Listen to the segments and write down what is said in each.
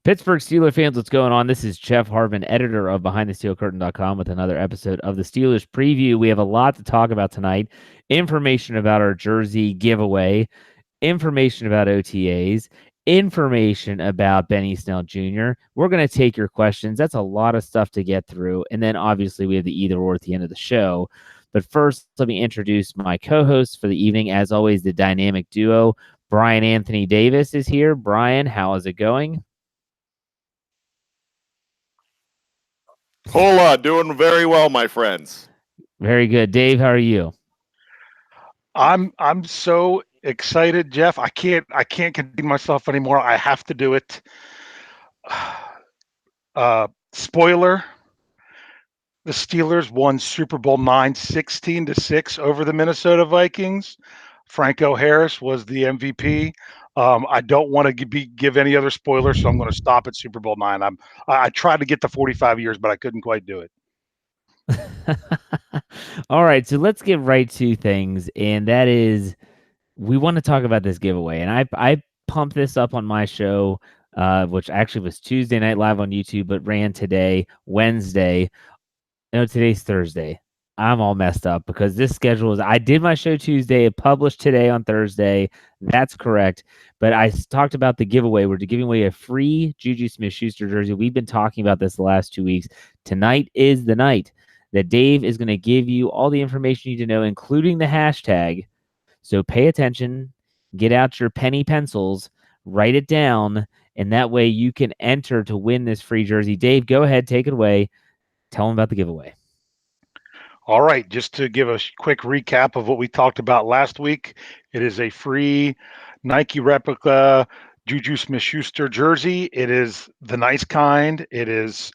Pittsburgh Steelers fans, what's going on? This is Jeff Hartman, editor of BehindTheSteelCurtain.com with another episode of the Steelers Preview. We have a lot to talk about tonight. Information about our jersey giveaway, information about OTAs, information about Benny Snell Jr. We're going to take your questions. That's a lot of stuff to get through. And then obviously we have the either or at the end of the show. But first, let me introduce my co-hosts for the evening. As always, the dynamic duo, Bryan Anthony Davis is here. Bryan, how is it going? Hola, doing very well, my friends. Very good. Dave, how are you? I'm so excited, Jeff. I can't contain myself anymore. I have to do it. Spoiler: the Steelers won Super Bowl IX 16-6 over the Minnesota Vikings. Franco Harris was the MVP. I don't want to give any other spoilers, so I'm going to stop at Super Bowl IX. I tried to get to 45 years, but I couldn't quite do it. All right, so let's get right to things, and that is we want to talk about this giveaway. And I pumped this up on my show, which actually was Tuesday Night Live on YouTube, but ran today, Wednesday. No, today's Thursday. I'm all messed up because this schedule is, I did my show Tuesday, it published today on Thursday. That's correct. But I talked about the giveaway. We're giving away a free Juju Smith-Schuster jersey. We've been talking about this the last 2 weeks. Tonight is the night that Dave is going to give you all the information you need to know, including the hashtag. So pay attention, get out your penny pencils, write it down, and that way you can enter to win this free jersey. Dave, go ahead, take it away. Tell them about the giveaway. All right, just to give a quick recap of what we talked about last week, it is a free Nike replica Juju Smith-Schuster jersey. It is the nice kind. It's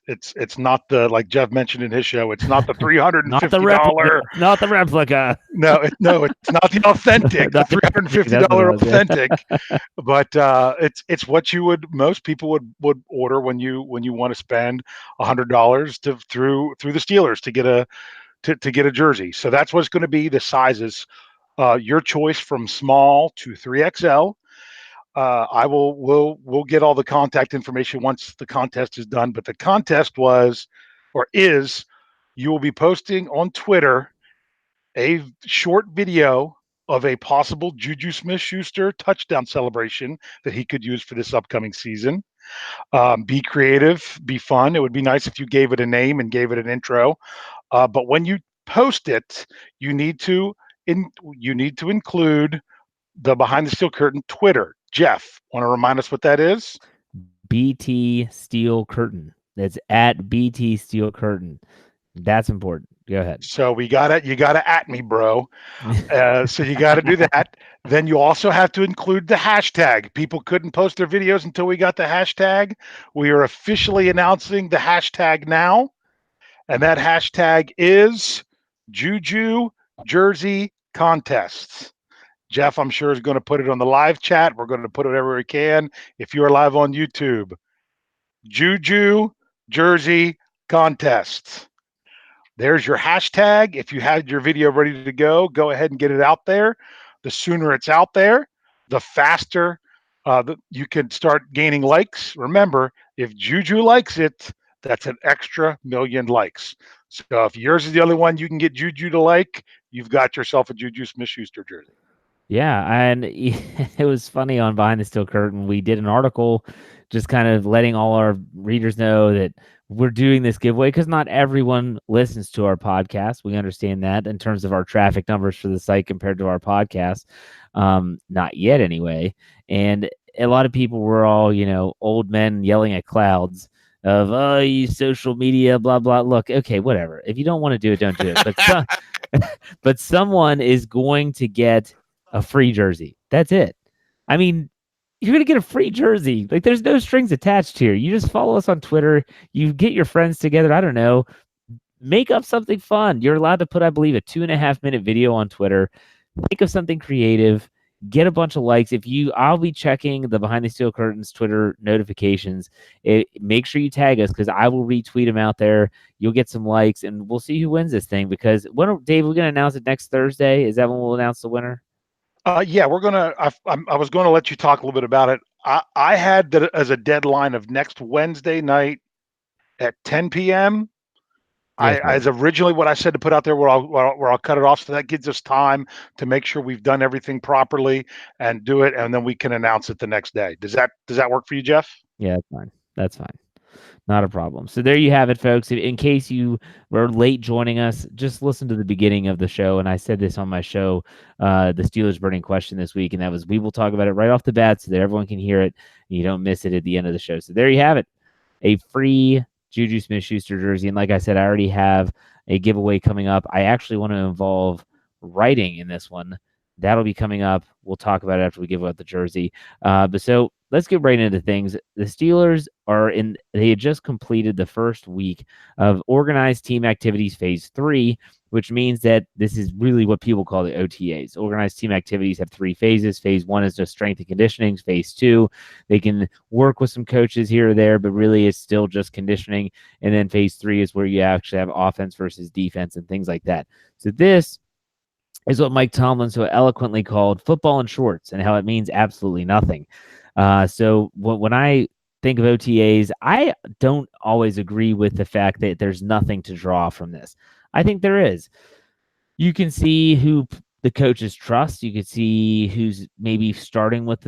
not the, like Jeff mentioned in his show, it's not the $350. Not the replica. No, it's not the authentic, the $350 authentic. But it's what most people would order when you want to spend $100 through the Steelers to get a jersey. So that's what's going to be. The sizes, your choice from small to 3XL. We'll get all the contact information once the contest is done. But the contest is you will be posting on Twitter a short video of a possible Juju Smith-Schuster touchdown celebration that he could use for this upcoming season. Be creative, be fun. It would be nice if you gave it a name and gave it an intro. But when you post it, you need to include the Behind the Steel Curtain Twitter. Jeff, want to remind us what that is? BT Steel Curtain. That's at BT Steel Curtain. That's important. Go ahead. So you got to at me, bro. So you got to do that. Then you also have to include the hashtag. People couldn't post their videos until we got the hashtag. We are officially announcing the hashtag now. And that hashtag is Juju Jersey Contests. Jeff, I'm sure, is going to put it on the live chat. We're going to put it everywhere we can. If you are live on YouTube, Juju Jersey Contests. There's your hashtag. If you had your video ready to go ahead and get it out there. The sooner it's out there, the faster you can start gaining likes. Remember, if Juju likes it, that's an extra million likes. So if yours is the only one you can get Juju to like, you've got yourself a Juju Smith-Schuster jersey. Yeah, and it was funny on Behind the Steel Curtain. We did an article just kind of letting all our readers know that we're doing this giveaway because not everyone listens to our podcast. We understand that in terms of our traffic numbers for the site compared to our podcast. Not yet anyway. And a lot of people were all, old men yelling at clouds of, oh, you social media, blah, blah. Look, okay, whatever. If you don't want to do it, don't do it. But someone is going to get a free jersey. That's it. I mean, you're going to get a free jersey. Like, there's no strings attached here. You just follow us on Twitter. You get your friends together. I don't know. Make up something fun. You're allowed to put, I believe, a 2.5-minute video on Twitter. Think of something creative. Get a bunch of likes. I'll be checking the Behind the Steel Curtains Twitter notifications. Make sure you tag us because I will retweet them out there. You'll get some likes, and we'll see who wins this thing. Because Dave, we're going to announce it next Thursday. Is that when we'll announce the winner? Yeah, we're gonna. I was going to let you talk a little bit about it I had that as a deadline of next Wednesday night at 10 p.m. Yes, As originally what I said to put out there where I'll cut it off. So that gives us time to make sure we've done everything properly and do it. And then we can announce it the next day. Does that work for you, Jeff? yeah, that's fine. That's fine. Not a problem. So there you have it, folks. In case you were late joining us, just listen to the beginning of the show. And I said this on my show, the Steelers burning question this week, and that was we will talk about it right off the bat so that everyone can hear it and you don't miss it at the end of the show. So there you have it, a free Juju Smith-Schuster jersey. And like I said, I already have a giveaway coming up. I actually want to involve writing in this one. That'll be coming up. We'll talk about it after we give out the jersey. But so let's get right into things. The Steelers they had just completed the first week of organized team activities phase 3, which means that this is really what people call the OTAs. Organized team activities have 3 phases. Phase 1 is just strength and conditioning. Phase 2, they can work with some coaches here or there, but really it's still just conditioning. And then phase 3 is where you actually have offense versus defense and things like that. So this is what Mike Tomlin so eloquently called football in shorts, and how it means absolutely nothing. So when I think of OTAs, I don't always agree with the fact that there's nothing to draw from this. I think there is. You can see who the coaches trust. You could see who's maybe starting with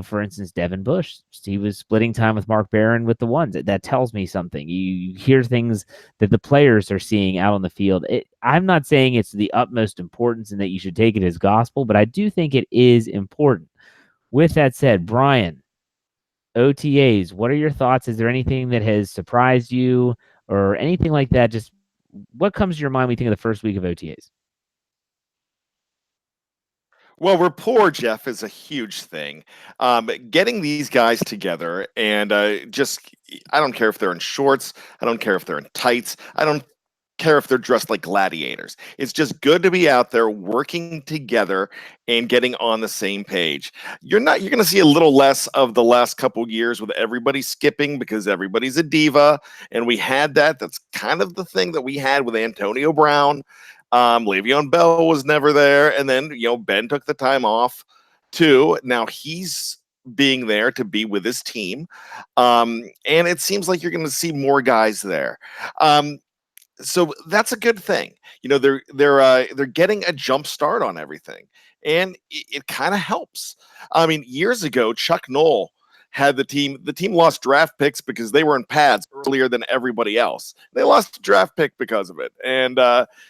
for instance, Devin Bush. He was splitting time with Mark Barron with the ones. That tells me something. You hear things that the players are seeing out on the field. I'm not saying it's the utmost importance and that you should take it as gospel, but I do think it is important. With that said, Bryan, OTAs, what are your thoughts? Is there anything that has surprised you or anything like that? Just what comes to your mind when you think of the first week of OTAs? Well, rapport, Jeff, is a huge thing. Getting these guys together and I don't care if they're in shorts. I don't care if they're in tights. I don't care if they're dressed like gladiators. It's just good to be out there working together and getting on the same page. You're going to see a little less of the last couple of years with everybody skipping because everybody's a diva. And we had that. That's kind of the thing that we had with Antonio Brown. Le'Veon Bell was never there. And then, Ben took the time off too. Now he's being there to be with his team. And it seems like you're going to see more guys there. So that's a good thing. They're getting a jump start on everything, and it kind of helps. I mean, years ago, Chuck Noll had the team. The team lost draft picks because they were in pads earlier than everybody else. They lost a draft pick because of it, and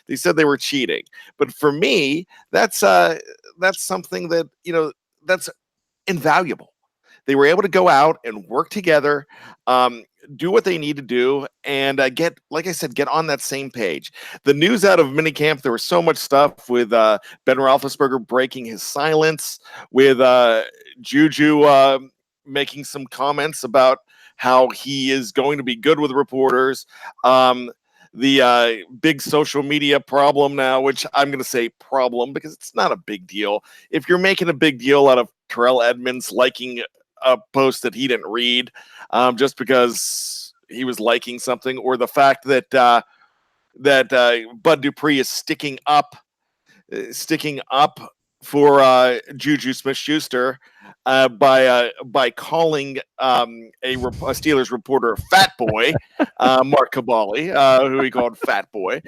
they said they were cheating. But for me, that's something that that's invaluable. They were able to go out and work together, do what they need to do, and get on that same page. The news out of minicamp, there was so much stuff with Ben Roethlisberger breaking his silence, with Juju making some comments about how he is going to be good with reporters. The big social media problem now, which I'm going to say problem because it's not a big deal. If you're making a big deal out of Terrell Edmonds liking a post that he didn't read just because he was liking something, or the fact that Bud Dupree is sticking up for Juju Smith-Schuster by calling a Steelers reporter fat boy, Mark Cavalli, who he called fat boy.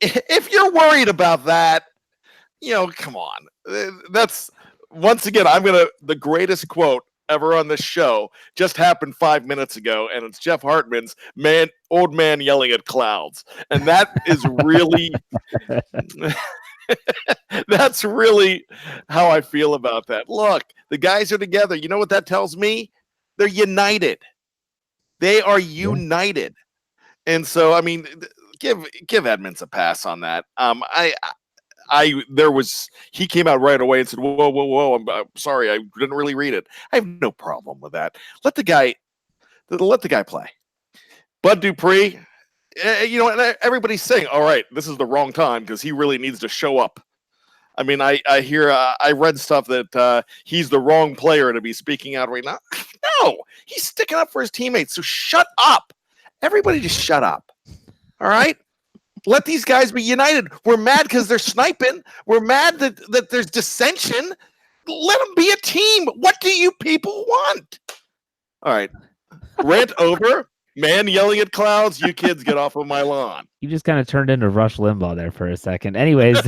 If you're worried about that, come on. That's once again, the greatest quote ever on this show just happened 5 minutes ago, and it's Jeff Hartman's old man yelling at clouds. And that is really that's really how I feel about that. Look, the guys are together. You know what that tells me? They're united. They are united. And so, I mean, give Edmonds a pass on that. He came out right away and said, whoa, I'm sorry, I didn't really read it. I have no problem with that. Let the guy play. Bud Dupree, everybody's saying, all right, this is the wrong time because he really needs to show up. I mean, I read stuff that he's the wrong player to be speaking out right now. No, he's sticking up for his teammates. So shut up. Everybody just shut up. All right? Let these guys be united. We're mad because they're sniping. We're mad that there's dissension. Let them be a team. What do you people want? All right. Rant over. Man yelling at clouds. You kids get off of my lawn. You just kind of turned into Rush Limbaugh there for a second. Anyways.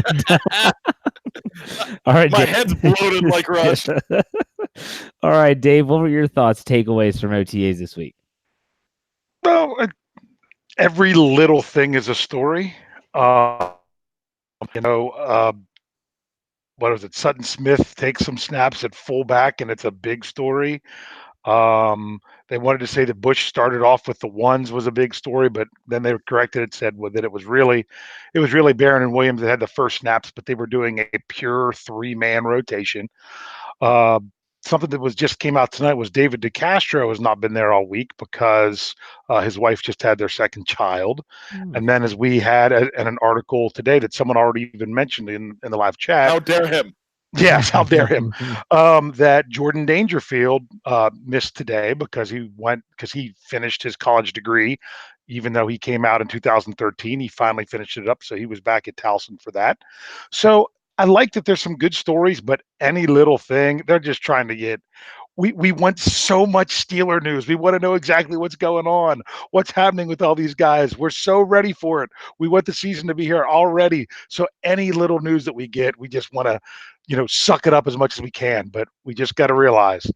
All right, my Dave. head's bloated like Rush. All right, Dave, what were your thoughts, takeaways from OTAs this week? Well, every little thing is a story. What was it? Sutton Smith takes some snaps at fullback, and it's a big story. They wanted to say that Bush started off with the ones was a big story, but then they corrected it, said that it was really Barron and Williams that had the first snaps, but they were doing a pure 3-man rotation. Something that just came out tonight was David DeCastro has not been there all week because his wife just had their second child. And then as we had an article today that someone already even mentioned in the live chat. How dare him? Yes, how dare him? That Jordan Dangerfield missed today because he finished his college degree. Even though he came out in 2013, he finally finished it up. So he was back at Towson for that. So I like that there's some good stories, but any little thing, they're just trying to get. We want so much Steeler news. We want to know exactly what's going on, what's happening with all these guys. We're so ready for it. We want the season to be here already. So any little news that we get, we just want to, suck it up as much as we can. But we just got to realize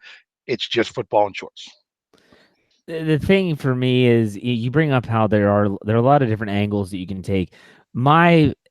it's just football and shorts. The thing for me is you bring up how there are a lot of different angles that you can take.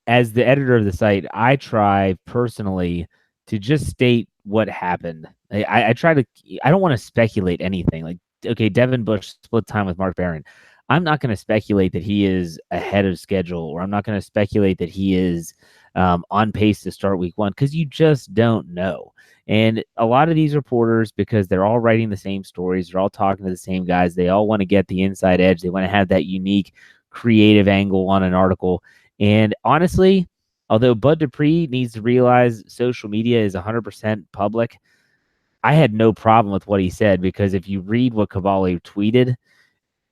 As the editor of the site, I try personally to just state what happened. I don't want to speculate anything. Like, okay, Devin Bush split time with Mark Barron. I'm not going to speculate that he is ahead of schedule, or I'm not going to speculate that he is on pace to start week 1, because you just don't know. And a lot of these reporters, because they're all writing the same stories, they're all talking to the same guys, they all want to get the inside edge. They want to have that unique, creative angle on an article. And honestly, although Bud Dupree needs to realize social media is 100% public, I had no problem with what he said, because if you read what Cavalli tweeted,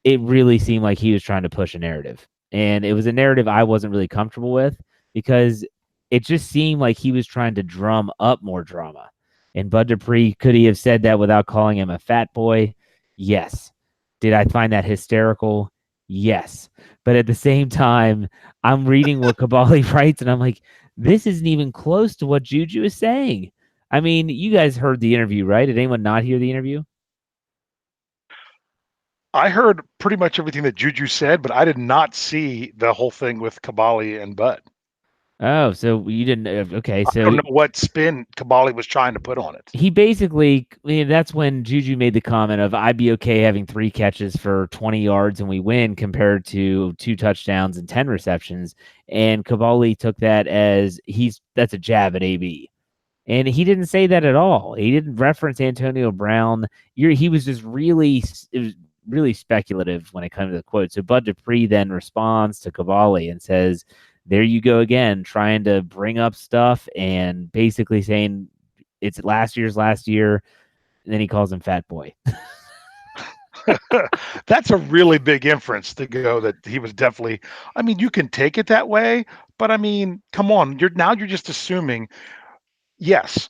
it really seemed like he was trying to push a narrative. And it was a narrative I wasn't really comfortable with, because it just seemed like he was trying to drum up more drama. And Bud Dupree, could he have said that without calling him a fat boy? Yes. Did I find that hysterical? Yes. But at the same time, I'm reading what Cavalli writes, and I'm like, this isn't even close to what Juju is saying. I mean, you guys heard the interview, right? Did anyone not hear the interview? I heard pretty much everything that Juju said, but I did not see the whole thing with Cavalli and Bud. Oh, so you didn't. Okay, so I don't know what spin Cavalli was trying to put on it. He basically, that's when Juju made the comment of, I'd be okay having 3 catches for 20 yards and we win, compared to 2 touchdowns and 10 receptions. And Cavalli took that as that's a jab at AB. And he didn't say that at all. He didn't reference Antonio Brown. He was just really speculative when it comes to the quote. So Bud Dupree then responds to Cavalli and says, there you go again, trying to bring up stuff and basically saying it's last year. And then he calls him fat boy. That's a really big inference to go that he was definitely, I mean, you can take it that way, but I mean, come on, you're just assuming, yes,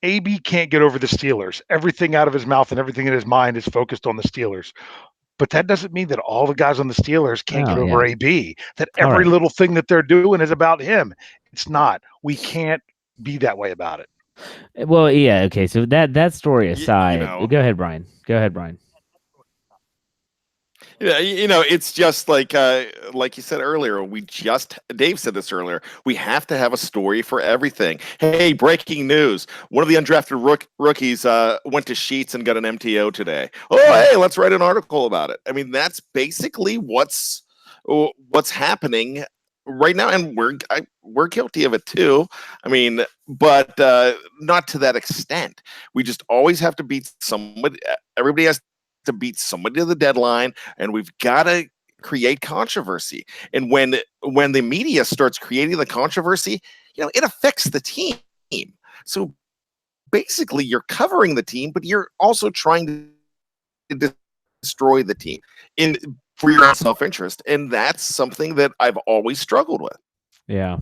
AB can't get over the Steelers. Everything out of his mouth and everything in his mind is focused on the Steelers. But that doesn't mean that all the guys on the Steelers can't get over AB, that every little thing that they're doing is about him. It's not. We can't be that way about it. Well, yeah, okay, so that story aside, go ahead, Brian. Yeah, it's just like you said earlier. Dave said this earlier. We have to have a story for everything. Hey, breaking news! One of the undrafted rookies went to Sheets and got an MTO today. Oh, hey, let's write an article about it. I mean, that's basically what's happening right now, and we're guilty of it too. I mean, but not to that extent. We just always have to beat somebody. Everybody has to beat somebody to the deadline, and we've got to create controversy. And when the media starts creating the controversy, it affects the team. So basically, you're covering the team, but you're also trying to destroy the team for your own self-interest, and that's something that I've always struggled with. Yeah.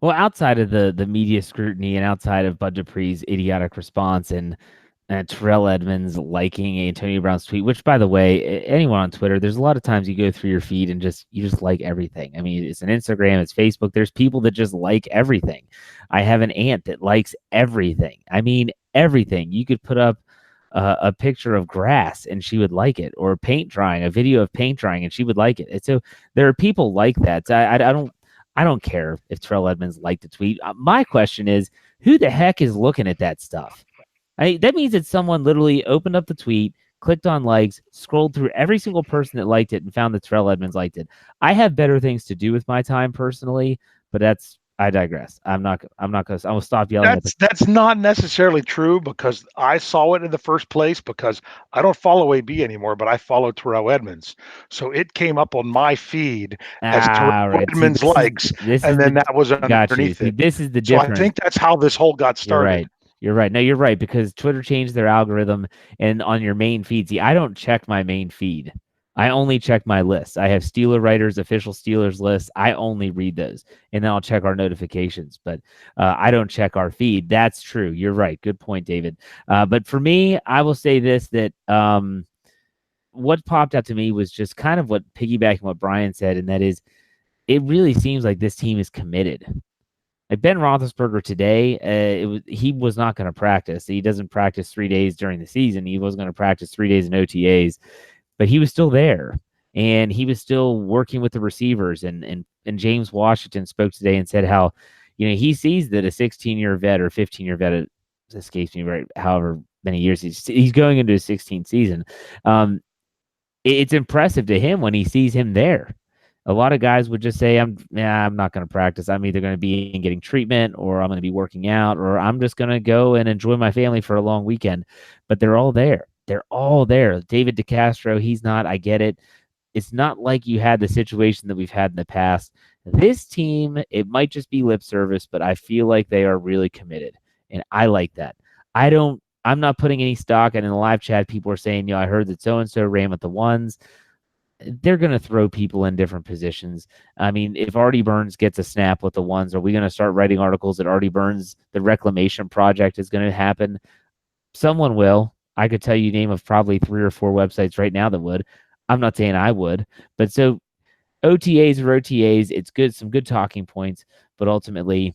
Well, outside of the media scrutiny and outside of Bud Dupree's idiotic response and Terrell Edmonds liking Antonio Brown's tweet, which, by the way, anyone on Twitter, there's a lot of times you go through your feed and you just like everything. I mean, it's an Instagram, it's Facebook. There's people that just like everything. I have an aunt that likes everything. I mean, everything. You could put up a picture of grass and she would like it, or paint drying, a video of paint drying, and she would like it. And so there are people like that. So I don't care if Terrell Edmonds liked the tweet. My question is, who the heck is looking at that stuff? That means that someone literally opened up the tweet, clicked on likes, scrolled through every single person that liked it, and found that Terrell Edmonds liked it. I have better things to do with my time personally, but I digress. I'm not gonna. I will stop yelling. That's not necessarily true, because I saw it in the first place, because I don't follow AB anymore, but I follow Terrell Edmonds. So it came up on my feed as Terrell Right. Edmonds likes, and then that was underneath it. This is the So difference. I think that's how this whole got started. You're right. No, you're right, because Twitter changed their algorithm, and on your main feed, see, I don't check my main feed. I only check my list. I have Steeler writers, official Steelers lists. I only read those, and then I'll check our notifications. But I don't check our feed. That's true. You're right. Good point, David. But for me, I will say this: that what popped out to me was just kind of what piggybacking what Bryan said, and that is, it really seems like this team is committed. Like Ben Roethlisberger today, he was not going to practice. He doesn't practice 3 days during the season. He was going to practice 3 days in OTAs, but he was still there, and he was still working with the receivers. And James Washington spoke today and said how, he sees that a 16-year vet or 15-year vet, it escapes me, right, however many years he's going into his 16th season. It's impressive to him when he sees him there. A lot of guys would just say, I'm not going to practice. I'm either going to be getting treatment, or I'm going to be working out, or I'm just going to go and enjoy my family for a long weekend. But they're all there. They're all there. David DeCastro, he's not. I get it. It's not like you had the situation that we've had in the past. This team, it might just be lip service, but I feel like they are really committed. And I like that. I'm not putting any stock. And in the live chat, people are saying, I heard that so-and-so ran with the ones. They're going to throw people in different positions. I mean, if Artie Burns gets a snap with the ones, are we going to start writing articles that Artie Burns, the reclamation project, is going to happen? Someone will. I could tell you name of probably 3 or 4 websites right now that would. I'm not saying I would, but so OTAs or OTAs, it's good, some good talking points, but ultimately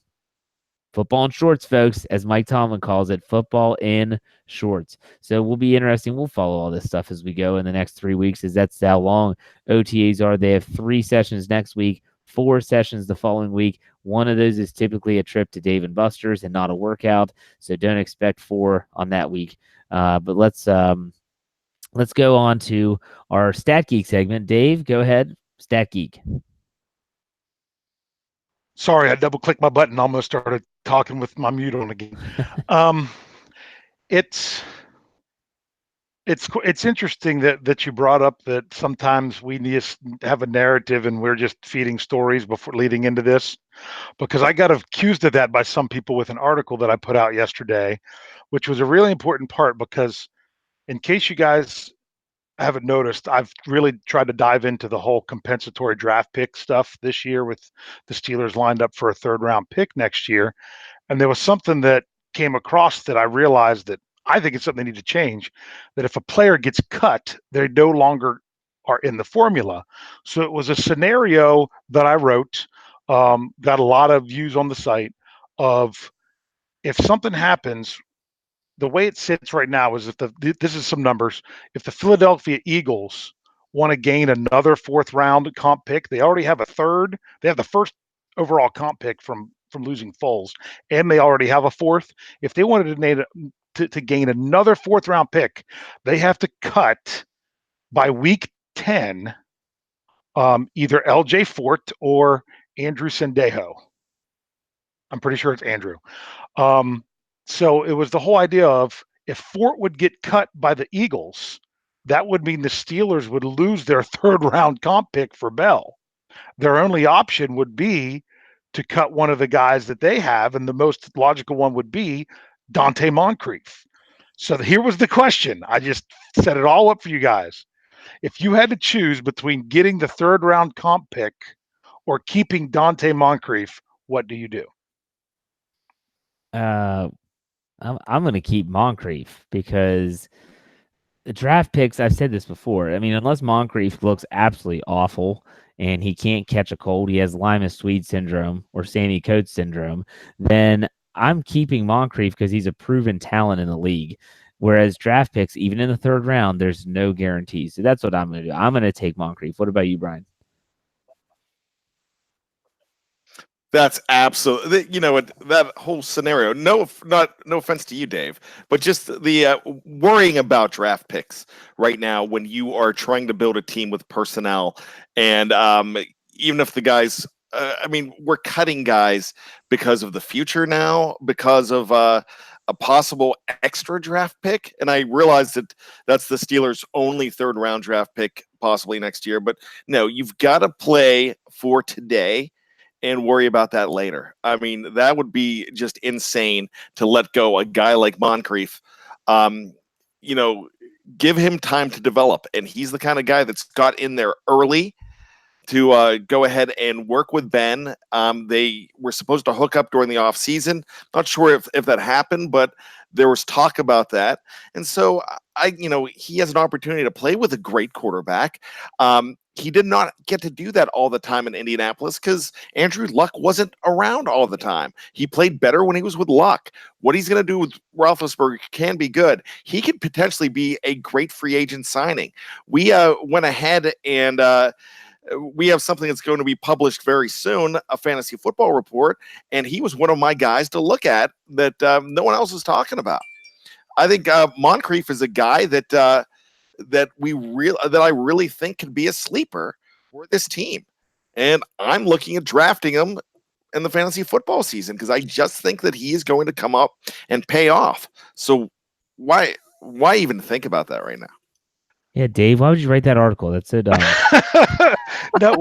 football in shorts, folks, as Mike Tomlin calls it, football in shorts. So we'll be interesting. We'll follow all this stuff as we go in the next 3 weeks, as that's how long OTAs are. They have 3 sessions next week, 4 sessions the following week. One of those is typically a trip to Dave & Buster's and not a workout. So don't expect 4 on that week. But let's go on to our Stat Geek segment. Dave, go ahead. Stat Geek. Sorry, I double-clicked my button. Almost started talking with my mute on again. It's interesting that you brought up that sometimes we need to have a narrative and we're just feeding stories before leading into this, because I got accused of that by some people with an article that I put out yesterday, which was a really important part, because in case you guys haven't noticed, I've really tried to dive into the whole compensatory draft pick stuff this year, with the Steelers lined up for a 3rd round pick next year. And there was something that came across that I realized that I think it's something they need to change, that if a player gets cut, they no longer are in the formula. So it was a scenario that I wrote, got a lot of views on the site, of if something happens, the way it sits right now is, this is some numbers. If the Philadelphia Eagles want to gain another 4th round comp pick, they already have a 3rd. They have the 1st overall comp pick from losing Foles, and they already have a 4th. If they wanted to gain another 4th round pick, they have to cut by week 10 either LJ Fort or Andrew Sendejo. I'm pretty sure it's Andrew. So it was the whole idea of, if Fort would get cut by the Eagles, that would mean the Steelers would lose their 3rd round comp pick for Bell. Their only option would be to cut one of the guys that they have, and the most logical one would be Dante Moncrief. So here was the question. I just set it all up for you guys. If you had to choose between getting the 3rd round comp pick or keeping Dante Moncrief, what do you do? I'm going to keep Moncrief because the draft picks, I've said this before. I mean, unless Moncrief looks absolutely awful and he can't catch a cold, he has Lima-Swede syndrome or Sammy Coates syndrome, then I'm keeping Moncrief because he's a proven talent in the league. Whereas draft picks, even in the third round, there's no guarantees. So that's what I'm going to do. I'm going to take Moncrief. What about you, Brian? That's absolutely, that whole scenario. No offense to you, Dave, but just the worrying about draft picks right now when you are trying to build a team with personnel, and even if the guys, I mean, we're cutting guys because of the future now, because of a possible extra draft pick, and I realize that that's the Steelers' only third round draft pick possibly next year, but no, you've got to play for today and worry about that later. I mean, that would be just insane to let go a guy like Moncrief. Um, you know, give him time to develop, and he's the kind of guy that's got in there early to go ahead and work with Ben. They were supposed to hook up during the off season. Not sure if that happened, but there was talk about that. And so he has an opportunity to play with a great quarterback. He did not get to do that all the time in Indianapolis because Andrew Luck wasn't around all the time. He played better when he was with Luck. What he's going to do with Roethlisberger can be good. He could potentially be a great free agent signing. We went ahead and we have something that's going to be published very soon, a fantasy football report, and he was one of my guys to look at that no one else is talking about. I think Moncrief is a guy that I really think could be a sleeper for this team, and I'm looking at drafting him in the fantasy football season because I just think that he is going to come up and pay off. So why even think about that right now? Yeah, Dave, why would you write that article? That's so dumb. No,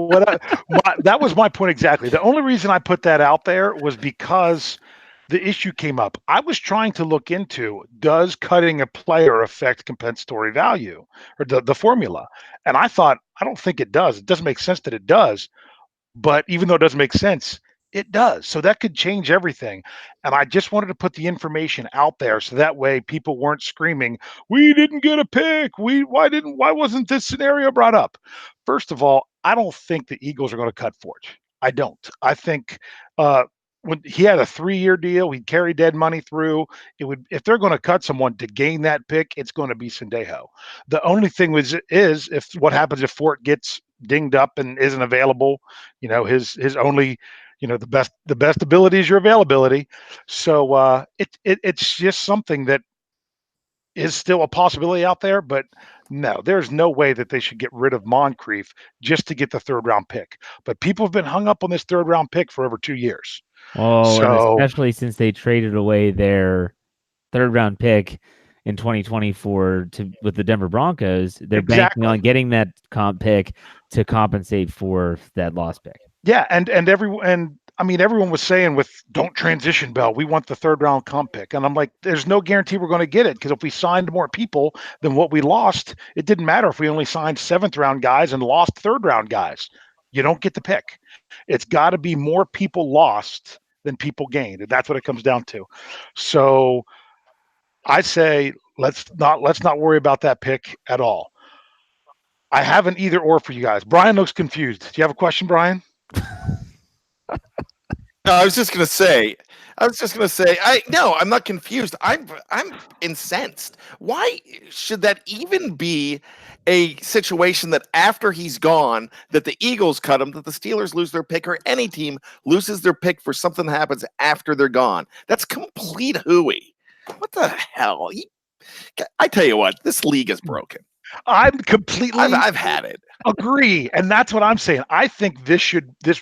that was my point exactly. The only reason I put that out there was because the issue came up. I was trying to look into, does cutting a player affect compensatory value or the formula? And I thought, I don't think it does. It doesn't make sense that it does. But even though it doesn't make sense, it does. So that could change everything. And I just wanted to put the information out there so that way people weren't screaming, "We didn't get a pick. Why wasn't this scenario brought up?" First of all, I don't think the Eagles are going to cut Forge. I don't. I think when he had a 3-year deal, he'd carry dead money through. It would, if they're going to cut someone to gain that pick, it's going to be Sendejo. The only thing is if what happens if Fort gets dinged up and isn't available, his only, the best ability is your availability. So it's just something that is still a possibility out there, but no, there's no way that they should get rid of Moncrief just to get the third round pick. But people have been hung up on this third round pick for over 2 years. Oh, and especially since they traded away their third round pick in 2024 with the Denver Broncos, they're banking on getting that comp pick to compensate for that lost pick. Yeah, and everyone was saying with don't transition Bell, we want the third round comp pick. And I'm like, there's no guarantee we're going to get it because if we signed more people than what we lost, it didn't matter if we only signed 7th round guys and lost 3rd round guys. You don't get the pick. It's got to be more people lost than people gained. And that's what it comes down to. So I say let's not worry about that pick at all. I have an either or for you guys. Brian looks confused. Do you have a question, Brian? No, I was just gonna say, I'm not confused. I'm incensed. Why should that even be a situation that after he's gone, that the Eagles cut him, that the Steelers lose their pick, or any team loses their pick for something that happens after they're gone? That's complete hooey. What the hell? I tell you what, this league is broken. I'm completely. I've had it. Agree, and that's what I'm saying. I think this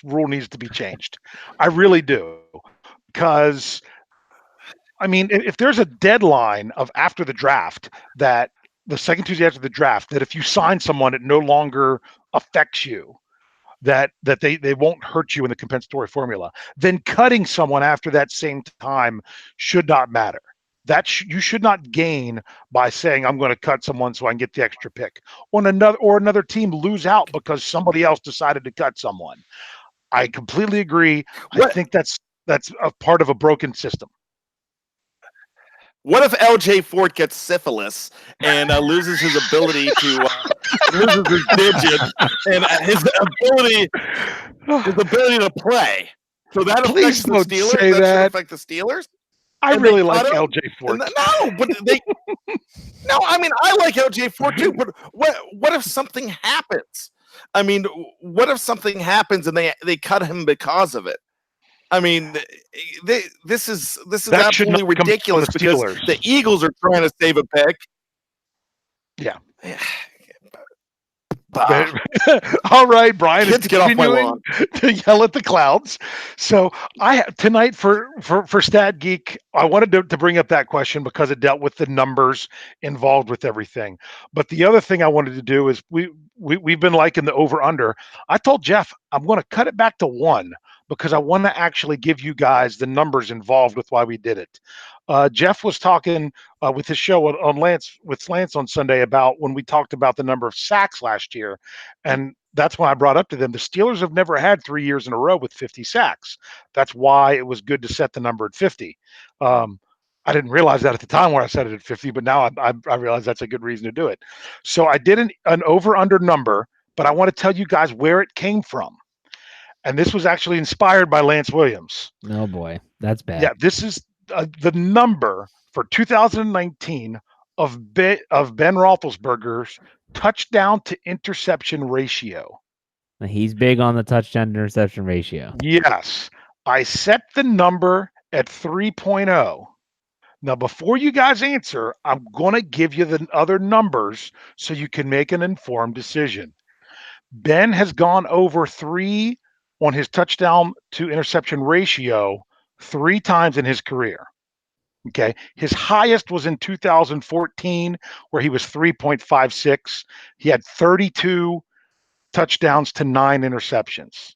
rule needs to be changed. I really do, because I mean, if there's a deadline of after the draft, that the second Tuesday after the draft, that if you sign someone, it no longer affects you, that they won't hurt you in the compensatory formula, then cutting someone after that same time should not matter. You should not gain by saying I'm going to cut someone so I can get the extra pick, or another team lose out because somebody else decided to cut someone. I completely agree. I think that's a part of a broken system. What if LJ Fort gets syphilis and loses his ability to loses his digits and his ability to play? So that Please affects the don't Steelers. say That should that. affect the Steelers. I And really they like cut him? LJ Fort. No, but no. I mean, I like LJ Fort too. But what if something happens? I mean, what if something happens and they cut him because of it? I mean, this is That should absolutely not come from ridiculous the because Steelers. the Eagles are trying to save a pick. Yeah. Bah. All right, Brian is Kids, get off my continuing lawn. to yell at the clouds. So tonight for Stat Geek, I wanted to bring up that question because it dealt with the numbers involved with everything. But the other thing I wanted to do is we've been liking the over under. I told Jeff I'm going to cut it back to 1 because I want to actually give you guys the numbers involved with why we did it. Jeff was talking with his show on Lance on Sunday about when we talked about the number of sacks last year, and that's when I brought up to them the Steelers have never had 3 years in a row with 50 sacks. That's why it was good to set the number at 50. I didn't realize that at the time when I set it at 50, but now I realize that's a good reason to do it. So I did an over-under number, but I want to tell you guys where it came from. And this was actually inspired by Lance Williams. Oh boy, that's bad. Yeah, this is the number for 2019 of Ben Roethlisberger's touchdown to interception ratio. He's big on the touchdown to interception ratio. Yes, I set the number at 3.0. Now, before you guys answer, I'm going to give you the other numbers so you can make an informed decision. Ben has gone over 3 on his touchdown to interception ratio 3 times in his career. Okay. His highest was in 2014, where he was 3.56. He had 32 touchdowns to 9 interceptions.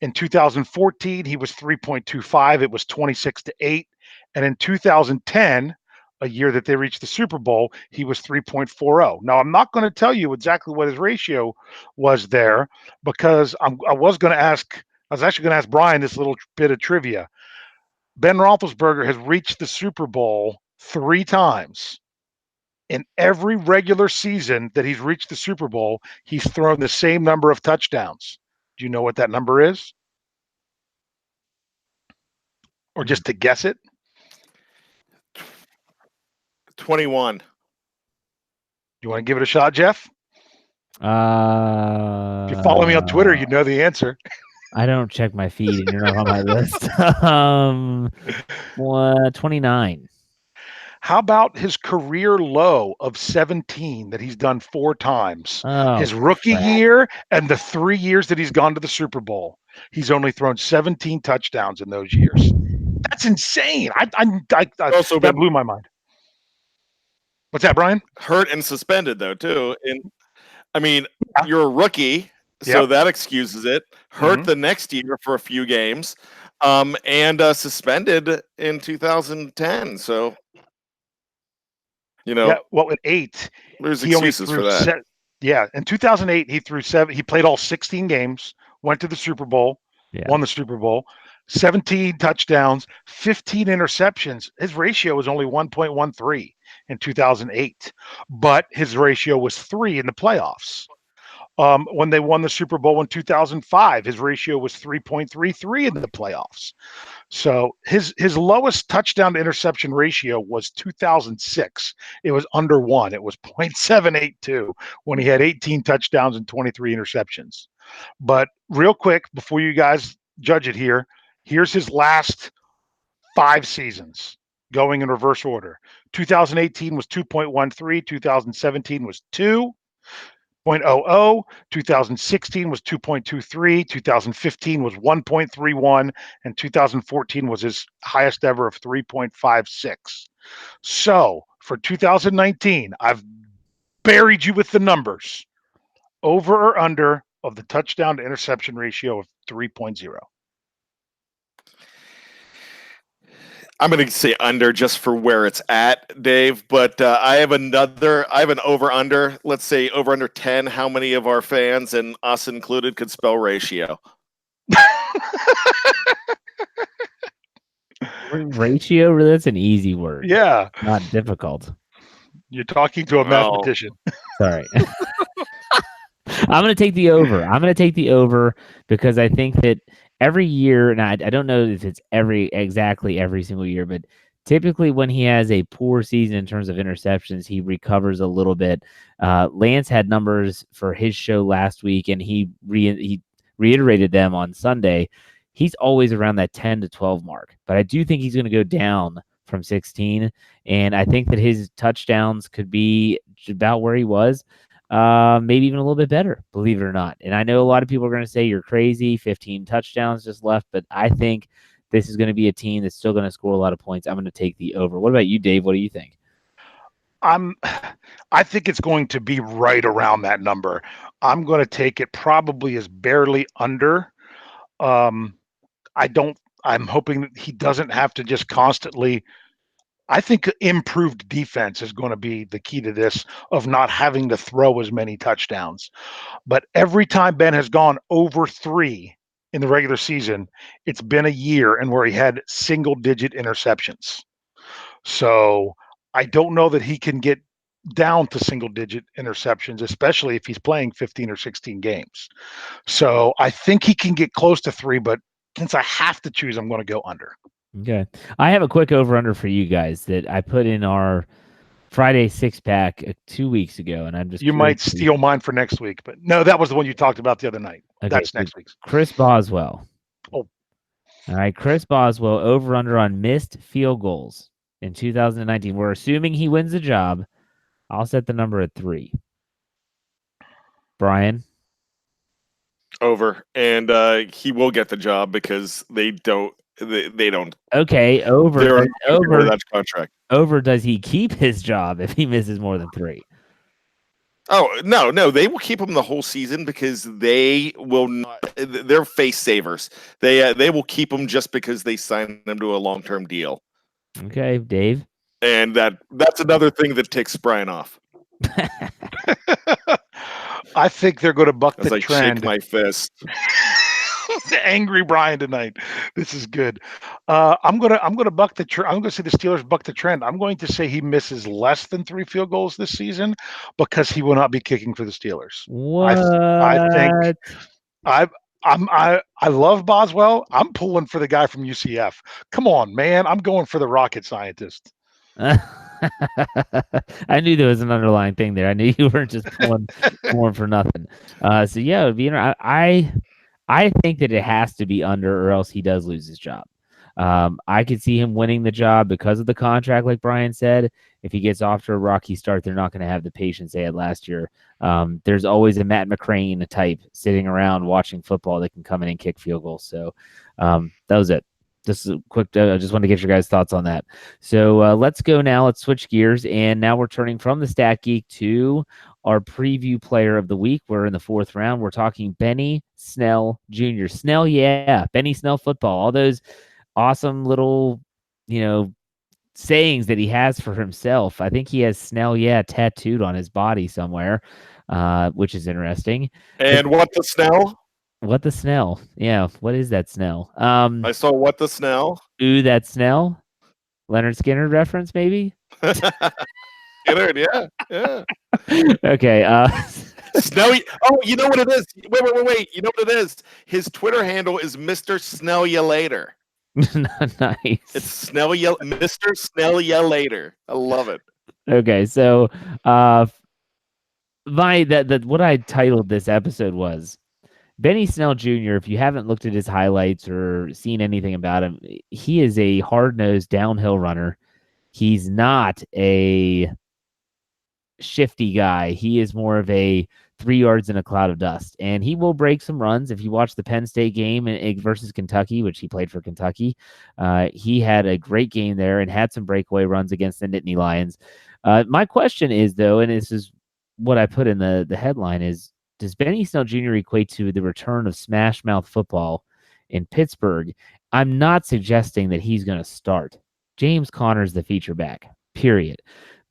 In 2014, he was 3.25. It was 26 to 8. And in 2010, a year that they reached the Super Bowl, he was 3.40. Now, I'm not going to tell you exactly what his ratio was there because I was actually going to ask Bryan this little bit of trivia. Ben Roethlisberger has reached the Super Bowl 3 times. In every regular season that he's reached the Super Bowl, he's thrown the same number of touchdowns. Do you know what that number is? Or just to guess it? 21. You want to give it a shot, Jeff? If you follow me on Twitter, you know the answer. I don't check my feed, and you're not on my list. 29. How about his career low of 17 that he's done 4 times? His rookie year and the 3 years that he's gone to the Super Bowl. He's only thrown 17 touchdowns in those years. That's insane. That blew my mind. What's that, Bryan? Hurt and suspended, though, too. And I mean, you're a rookie, so that excuses it. Hurt the next year for a few games, and suspended in 2010. So, at 8, there's excuses for that. In 2008, he threw 7. He played all 16 games, went to the Super Bowl, won the Super Bowl, 17 touchdowns, 15 interceptions. His ratio was only 1.13 in 2008, but his ratio was 3 in the playoffs. When they won the Super Bowl in 2005, his ratio was 3.33 in the playoffs. So his lowest touchdown to interception ratio was 2006. It was under 1. It was 0.782 when he had 18 touchdowns and 23 interceptions. But real quick, before you guys judge it here, here's his last 5 seasons going in reverse order. 2018 was 2.13. 2017 was 2.00, 2016 was 2.23, 2015 was 1.31, and 2014 was his highest ever of 3.56. So for 2019, I've buried you with the numbers. Over or under of the touchdown to interception ratio of 3.0. I'm going to say under just for where it's at, Dave. But I have an over under. Let's say over under 10. How many of our fans, and us included, could spell ratio? Ratio? Really, that's an easy word. Yeah, Not difficult. you're talking to a mathematician. Sorry. I'm going to take the over. Because I think that every year, and I don't know if it's exactly every single year, but typically when he has a poor season in terms of interceptions, he recovers a little bit. Lance had numbers for his show last week, and he reiterated them on Sunday. He's always around that 10 to 12 mark, but I do think he's going to go down from 16, and I think that his touchdowns could be about where he was. Maybe even a little bit better, believe it or not. And I know a lot of people are going to say you're crazy, 15 touchdowns just left, but I think this is going to be a team that's still going to score a lot of points. I'm going to take the over. What about you, Dave? What do you think? I think it's going to be right around that number. I'm going to take it probably as barely under. I'm hoping that he doesn't have to just constantly. I think improved defense is going to be the key to this, of not having to throw as many touchdowns. But every time Ben has gone over 3 in the regular season, it's been a year and where he had single-digit interceptions. So I don't know that he can get down to single-digit interceptions, especially if he's playing 15 or 16 games. So I think he can get close to 3, but since I have to choose, I'm going to go under. Okay. I have a quick over-under for you guys that I put in our Friday 6-pack 2 weeks ago, and I'm just You might steal mine for next week, but no, that was the one you talked about the other night. Okay, That's next week's. Chris Boswell. Oh. All right, Chris Boswell, over-under on missed field goals in 2019. We're assuming he wins the job. I'll set the number at 3. Bryan? Over, and he will get the job because they don't. They don't. Okay, over. Over that contract. Over. Does he keep his job if he misses more than 3? Oh no! They will keep him the whole season because they will not. They're face savers. They will keep him just because they signed him to a long-term deal. Okay, Dave. And that's another thing that ticks Bryan off. I think they're going to buck the trend. Shake my fist. Angry Bryan tonight. This is good. I'm gonna buck the trend. I'm gonna say the Steelers buck the trend. I'm going to say he misses less than 3 field goals this season because he will not be kicking for the Steelers. What? I think I love Boswell. I'm pulling for the guy from UCF. Come on, man. I'm going for the rocket scientist. I knew there was an underlying thing there. I knew you weren't just pulling for nothing. So yeah, it would be interesting. I think that it has to be under, or else he does lose his job. I could see him winning the job because of the contract, like Bryan said. If he gets off to a rocky start, they're not going to have the patience they had last year. There's always a Matt McCrane type sitting around watching football that can come in and kick field goals. So that was it. Just a quick, I just want to get your guys' thoughts on that. So let's go now. Let's switch gears. And now we're turning from the Stat Geek to our preview player of the week. We're in the 4th round. We're talking Benny Snell Jr. Snell, yeah. Benny Snell football. All those awesome little, sayings that he has for himself. I think he has Snell, yeah, tattooed on his body somewhere, which is interesting. And what the Snell? What the Snell? Yeah, what is that Snell? I saw what the Snell. Ooh, that Snell? Leonard Skinner reference, maybe? Skinner, yeah. Okay. Snelly. Oh, you know what it is? Wait. You know what it is? His Twitter handle is Mr. Snell Ya Later. Nice. It's Mr. Snell Ya Later. I love it. Okay, so what I titled this episode was Benny Snell Jr., if you haven't looked at his highlights or seen anything about him, he is a hard-nosed downhill runner. He's not a shifty guy. He is more of a 3 yards in a cloud of dust, and he will break some runs. If you watch the Penn State game versus Kentucky, which he played for Kentucky, he had a great game there and had some breakaway runs against the Nittany Lions. My question is, though, and this is what I put in the headline, is does Benny Snell Jr. equate to the return of smash mouth football in Pittsburgh? I'm not suggesting that he's going to start. James Conner's the feature back, period.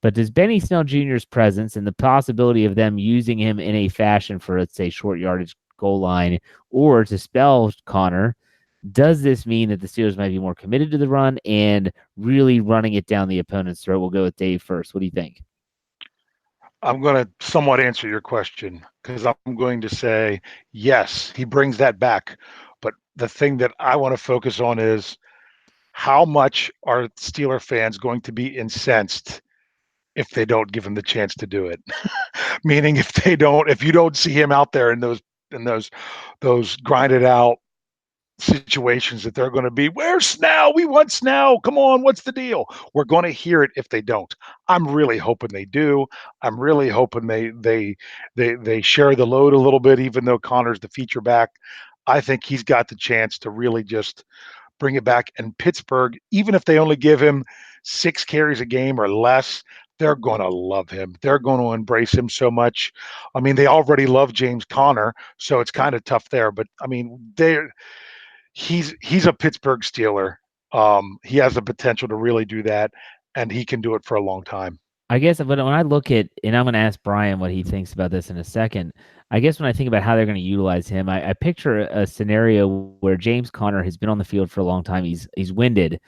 But does Benny Snell Jr.'s presence and the possibility of them using him in a fashion for, let's say, short yardage goal line or to spell Conner, Does this mean that the Steelers might be more committed to the run and really running it down the opponent's throat? We'll go with Dave first. What do you think? I'm going to somewhat answer your question because I'm going to say, yes, he brings that back. But the thing that I want to focus on is how much are Steeler fans going to be incensed if they don't give him the chance to do it? Meaning if you don't see him out there in those grinded out situations that they're going to be, where's Snell? We want Snell. Come on, what's the deal? We're going to hear it if they don't. I'm really hoping they do. I'm really hoping they share the load a little bit, even though Connor's the feature back. I think he's got the chance to really just bring it back. And Pittsburgh, even if they only give him 6 carries a game or less, they're going to love him. They're going to embrace him so much. I mean, they already love James Conner, so it's kind of tough there. But I mean, he's a Pittsburgh Steeler. He has the potential to really do that, and he can do it for a long time. I guess when I look at, and I'm going to ask Bryan what he thinks about this in a second. I guess when I think about how they're going to utilize him, I picture a scenario where James Conner has been on the field for a long time. He's winded,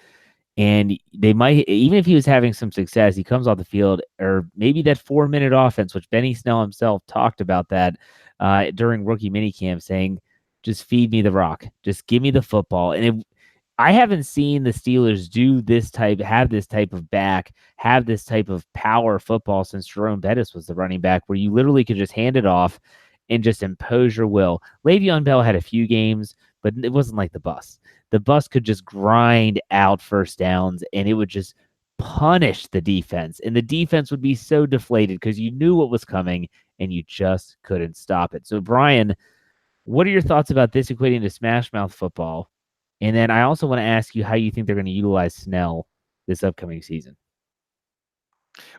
and they might, even if he was having some success, he comes off the field, or maybe that 4-minute offense, which Benny Snell himself talked about that during rookie minicamp, saying, just feed me the rock, just give me the football. And I haven't seen the Steelers have this type of back, have this type of power football since Jerome Bettis was the running back, where you literally could just hand it off and just impose your will. Le'Veon Bell had a few games, but it wasn't like the bus. The bus could just grind out first downs, and it would just punish the defense. And the defense would be so deflated because you knew what was coming, and you just couldn't stop it. So, Bryan, what are your thoughts about this equating to smash mouth football? And then I also want to ask you how you think they're going to utilize Snell this upcoming season.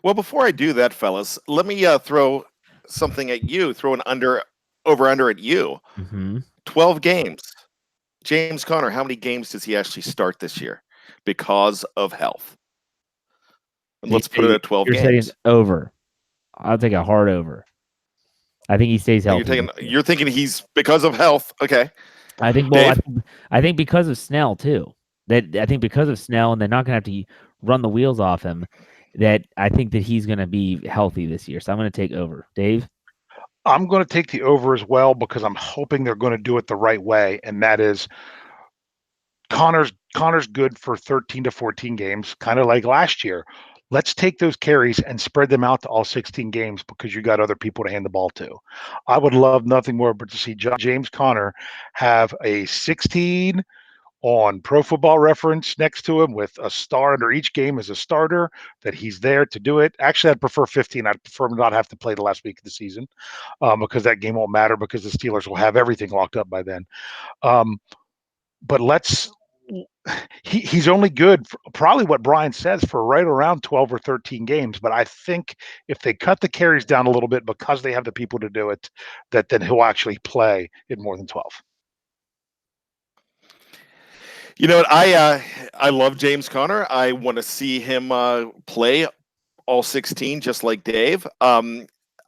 Well, before I do that, fellas, let me throw something at you, throw an over-under at you. 12 games. James Conner, how many games does he actually start this year because of health? And let's put it at 12 games. You're saying over. I'll take a hard over. I think he stays healthy. You're thinking he's because of health. Okay. I think I think because of Snell too. I think because of Snell, and they're not going to have to run the wheels off him, that I think that he's going to be healthy this year. So I'm going to take over. Dave? I'm going to take the over as well because I'm hoping they're going to do it the right way, and that is Connor's good for 13 to 14 games, kind of like last year. Let's take those carries and spread them out to all 16 games because you got other people to hand the ball to. I would love nothing more but to see James Conner have a 16 on Pro Football Reference next to him with a star under each game as a starter, that he's there to do it. Actually, I'd prefer 15. I'd prefer him not have to play the last week of the season because that game won't matter because the Steelers will have everything locked up by then. But he's only good for probably what Bryan says for right around 12 or 13 games. But I think if they cut the carries down a little bit because they have the people to do it, that then he'll actually play in more than 12. You know what? I love James Conner. I want to see him play all 16, just like Dave.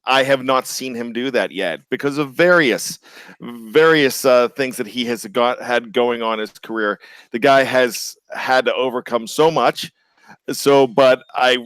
I have not seen him do that yet because of various things that he has had going on in his career. The guy has had to overcome so much. But I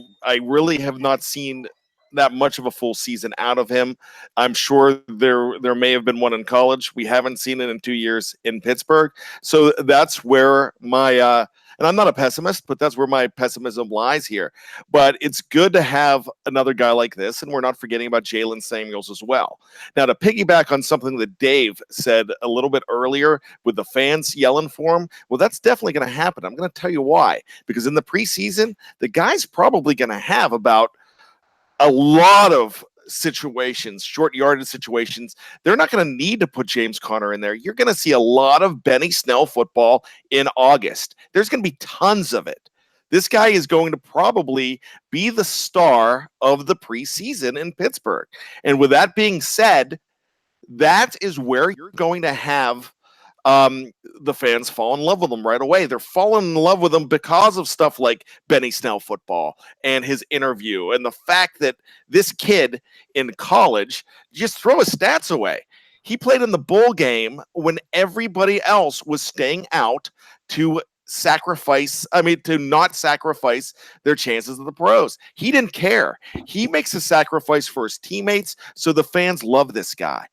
really have not seen that much of a full season out of him. I'm sure there may have been one in college. We haven't seen it in 2 years in Pittsburgh. So that's where my and I'm not a pessimist, but that's where my pessimism lies here. But it's good to have another guy like this, and we're not forgetting about Jalen Samuels as well. Now, to piggyback on something that Dave said a little bit earlier with the fans yelling for him, well, that's definitely going to happen. I'm going to tell you why. Because in the preseason, the guy's probably going to have about a lot of situations, short yardage situations. They're not going to need to put James Conner in there. You're going to see a lot of Benny Snell football in August. There's going to be tons of it. This guy is going to probably be the star of the preseason in Pittsburgh. And with that being said, that is where you're going to have the fans fall in love with him right away. They're falling in love with him because of stuff like Benny Snell football and his interview and the fact that this kid in college, just throw his stats away. He played in the bowl game when everybody else was staying out to to not sacrifice their chances of the pros. He didn't care. He makes a sacrifice for his teammates, so the fans love this guy.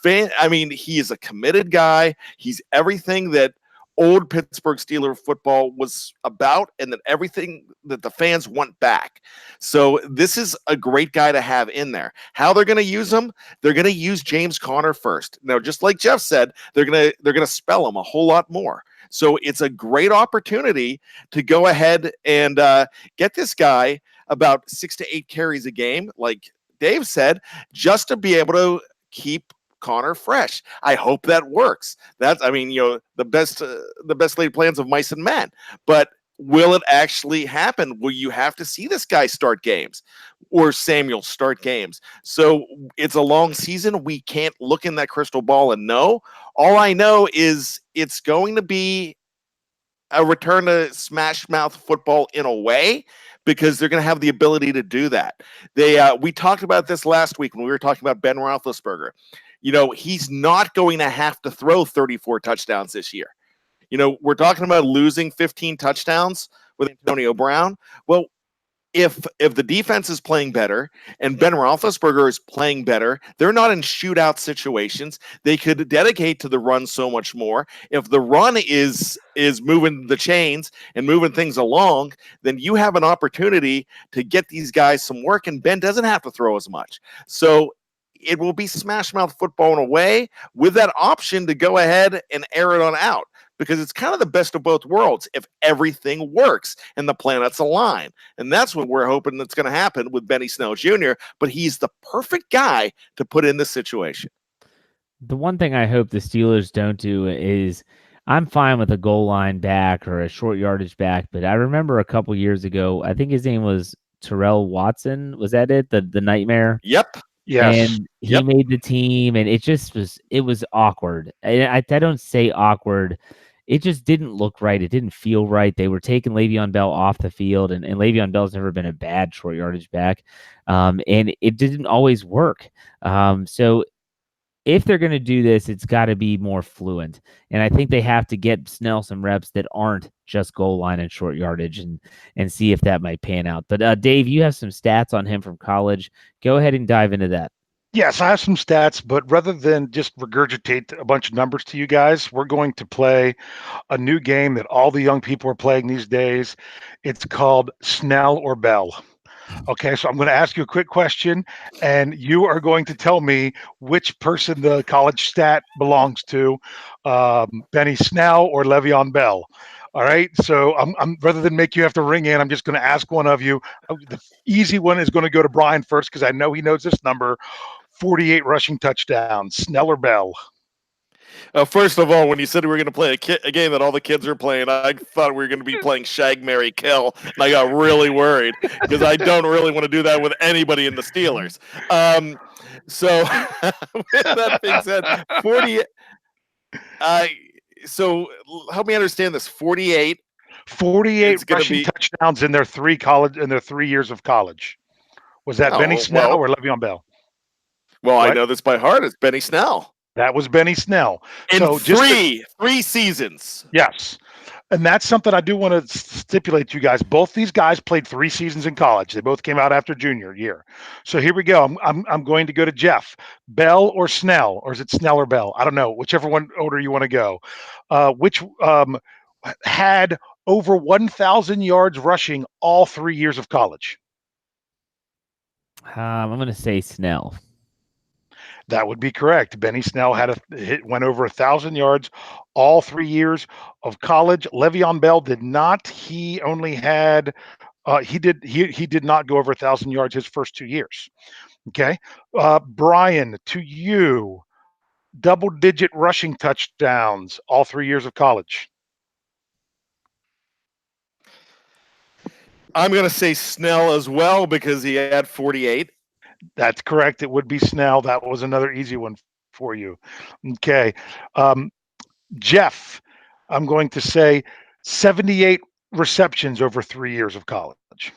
He is a committed guy. He's everything that old Pittsburgh Steelers football was about, and that everything that the fans want back. So this is a great guy to have in there. How they're going to use him? They're going to use James Conner first. Now, just like Jeff said, they're going to spell him a whole lot more. So it's a great opportunity to go ahead and get this guy about 6 to 8 carries a game, like Dave said, just to be able to keep Conner fresh. I hope that works. The best laid plans of mice and men. But will it actually happen? Will you have to see this guy start games or Samuel start games? So it's a long season. We can't look in that crystal ball and know. All I know is it's going to be a return to smash mouth football in a way, because they're going to have the ability to do that. We talked about this last week when we were talking about Ben Roethlisberger. He's not going to have to throw 34 touchdowns this year. We're talking about losing 15 touchdowns with Antonio Brown. Well, if the defense is playing better and Ben Roethlisberger is playing better, they're not in shootout situations. They could dedicate to the run so much more. If the run is moving the chains and moving things along, then you have an opportunity to get these guys some work, and Ben doesn't have to throw as much. So it will be smash mouth football in a way, with that option to go ahead and air it on out, because it's kind of the best of both worlds if everything works and the planets align. And that's what we're hoping that's going to happen with Benny Snell Jr., but he's the perfect guy to put in this situation. The one thing I hope the Steelers don't do is, I'm fine with a goal line back or a short yardage back, but I remember a couple years ago, I think his name was Terrell Watson. Was that it? The nightmare? Yep. Yes. And he made the team, and it was awkward. I don't say awkward. It just didn't look right. It didn't feel right. They were taking Le'Veon Bell off the field, and Le'Veon Bell's never been a bad short yardage back. And it didn't always work. So if they're going to do this, it's got to be more fluent. And I think they have to get Snell some reps that aren't just goal line and short yardage, and see if that might pan out. But Dave, you have some stats on him from college. Go ahead and dive into that. Yes, I have some stats, but rather than just regurgitate a bunch of numbers to you guys, we're going to play a new game that all the young people are playing these days. It's called Snell or Bell. Okay, so I'm going to ask you a quick question, and you are going to tell me which person the college stat belongs to, Benny Snell or Le'Veon Bell. All right, so I'm rather than make you have to ring in, I'm just going to ask one of you. The easy one is going to go to Bryan first, because I know he knows this number. 48 rushing touchdowns, Snell or Bell? First of all, when you said we were going to play a game that all the kids are playing, I thought we were going to be playing Shag, Marry, Kill, and I got really worried, because I don't really want to do that with anybody in the Steelers. So with that being said, 40. So help me understand this. 48 rushing touchdowns in their 3 years of college. Was that Benny Snell or Le'Veon Bell? Well, what? I know this by heart. It's Benny Snell. That was Benny Snell. In so three seasons. Yes. And that's something I do want to stipulate to you guys. Both these guys played 3 seasons in college. They both came out after junior year. So here we go. I'm going to go to Jeff. Bell or Snell? Or is it Snell or Bell? I don't know. Whichever one order you want to go. Which had over 1,000 yards rushing all 3 years of college? I'm going to say Snell. That would be correct. Benny Snell went over 1,000 yards all 3 years of college. Le'Veon Bell did not. He only had he did not go over 1,000 yards his first 2 years. Okay, Bryan, to you, double-digit rushing touchdowns all 3 years of college. I'm going to say Snell as well, because he had 48. That's correct. It would be Snell. That was another easy one for you. Okay. Jeff, I'm going to say 78 receptions over 3 years of college.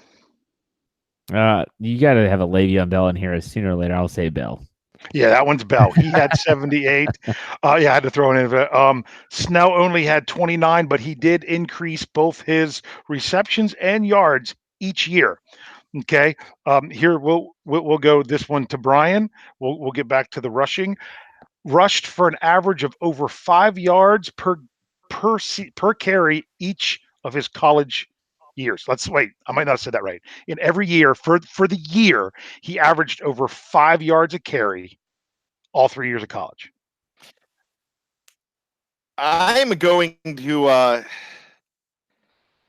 You got to have a Le'Veon Bell in here sooner or later. I'll say Bell. Yeah, that one's Bell. He had 78. Yeah, I had to throw it in. Snell only had 29, but he did increase both his receptions and yards each year. Okay. Here we'll go this one to Bryan. We'll get back to the rushing. Rushed for an average of over 5 yards per carry each of his college years. Let's wait. I might not have said that right. In every year for the year, he averaged over 5 yards a carry all 3 years of college. I'm going to.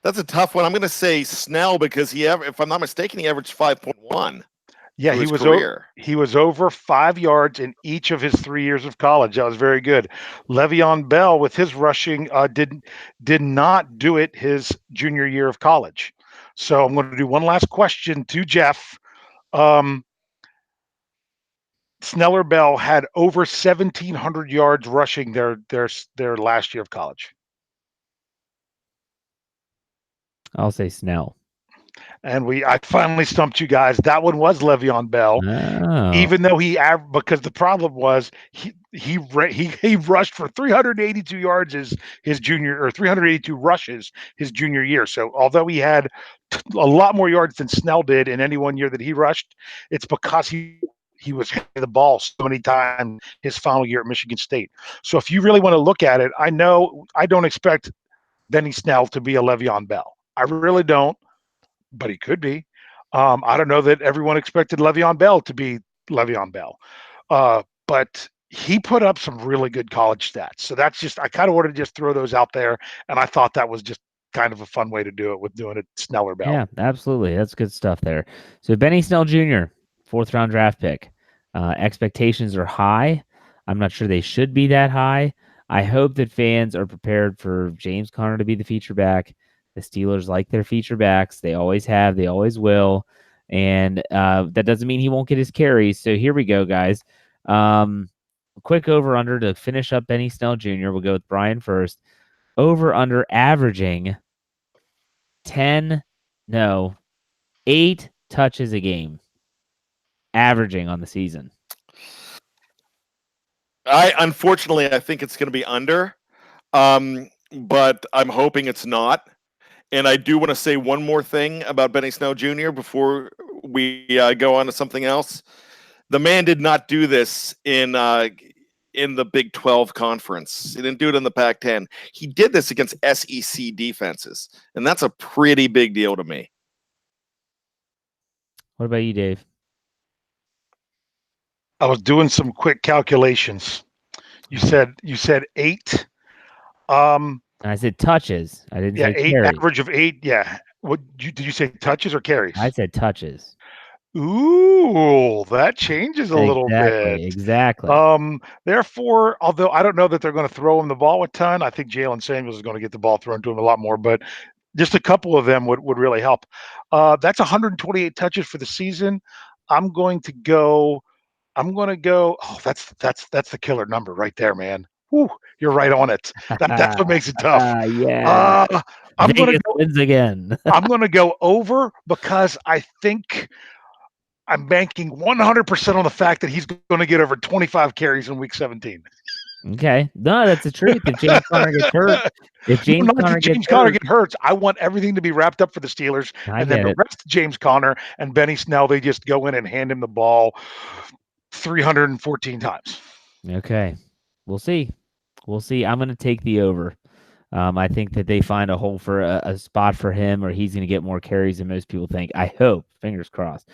That's a tough one. I'm going to say Snell because if I'm not mistaken, he averaged 5.1. Yeah, he was over 5 yards in each of his 3 years of college. That was very good. Le'Veon Bell with his rushing did not do it his junior year of college. So I'm going to do one last question to Jeff. Snell or Bell had over 1,700 yards rushing their last year of college. I'll say Snell. And I finally stumped you guys. That one was Le'Veon Bell, even though because the problem was he rushed for 382 yards his junior, or 382 rushes his junior year. So although he had a lot more yards than Snell did in any one year that he rushed, it's because he was hitting the ball so many times his final year at Michigan State. So if you really want to look at it, I know I don't expect Benny Snell to be a Le'Veon Bell. I really don't. But he could be. I don't know that everyone expected Le'Veon Bell to be Le'Veon Bell. But he put up some really good college stats. So that's just, I kind of wanted to just throw those out there. And I thought that was just kind of a fun way to do it with doing it Snell or Bell. Yeah, absolutely. That's good stuff there. So Benny Snell Jr., 4th round draft pick. Expectations are high. I'm not sure they should be that high. I hope that fans are prepared for James Conner to be the feature back. The Steelers like their feature backs. They always have. They always will. And that doesn't mean he won't get his carries. So here we go, guys. Quick over-under to finish up Benny Snell Jr. We'll go with Bryan first. Over-under averaging 8 touches a game. Averaging on the season. Unfortunately, I think it's going to be under. But I'm hoping it's not. And I do want to say one more thing about Benny Snell Jr. before we go on to something else. The man did not do this in the Big 12 conference. He didn't do it in the Pac-10. He did this against SEC defenses, and that's a pretty big deal to me. What about you, Dave? I was doing some quick calculations. You said 8. I said touches. I didn't say 8 carries. Average of 8. Yeah. Did you say touches or carries? I said touches. Ooh, that changes a little bit. Exactly. Therefore, although I don't know that they're going to throw him the ball a ton, I think Jalen Samuels is going to get the ball thrown to him a lot more, but just a couple of them would really help. That's 128 touches for the season. I'm going to go. Oh, that's the killer number right there, man. Whew, you're right on it. That's what makes it tough. Yeah. I'm going to go wins again. I'm going to go over because I think I'm banking 100% on the fact that he's going to get over 25 carries in week 17. Okay. No, that's the truth. If James Conner gets hurt, Conner gets hurt, I want everything to be wrapped up for the Steelers. And then the rest of James Conner and Benny Snell, they just go in and hand him the ball 314 times. Okay. We'll see. I'm going to take the over. I think that they find a hole for a spot for him, or he's going to get more carries than most people think. I hope. Fingers crossed.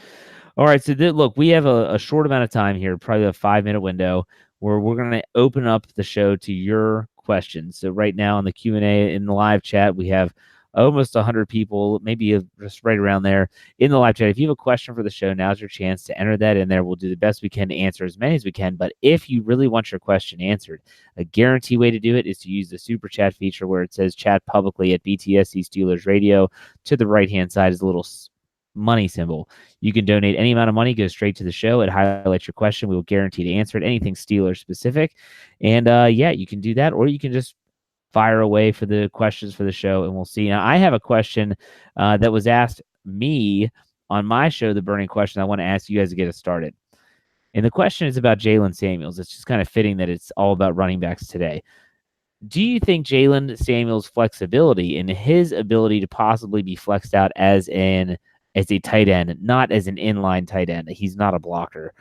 All right. So look, we have a short amount of time here, probably a 5-minute window, where we're going to open up the show to your questions. So right now in the Q&A in the live chat, we have almost 100 people, maybe just right around there in the live chat. If you have a question for the show, now's your chance to enter that in there. We'll do the best we can to answer as many as we can. But if you really want your question answered, a guarantee way to do it is to use the super chat feature where it says chat publicly at BTSC Steelers Radio. To the right-hand side is a little money symbol. You can donate any amount of money, go straight to the show. It highlights your question. We will guarantee to answer it, anything Steelers specific. And you can do that, or you can just fire away for the questions for the show, and we'll see. Now, I have a question that was asked me on my show, The Burning Question. I want to ask you guys to get us started. And the question is about Jalen Samuels. It's just kind of fitting that it's all about running backs today. Do you think Jalen Samuels' flexibility and his ability to possibly be flexed out as a tight end, not as an inline tight end, he's not a blocker,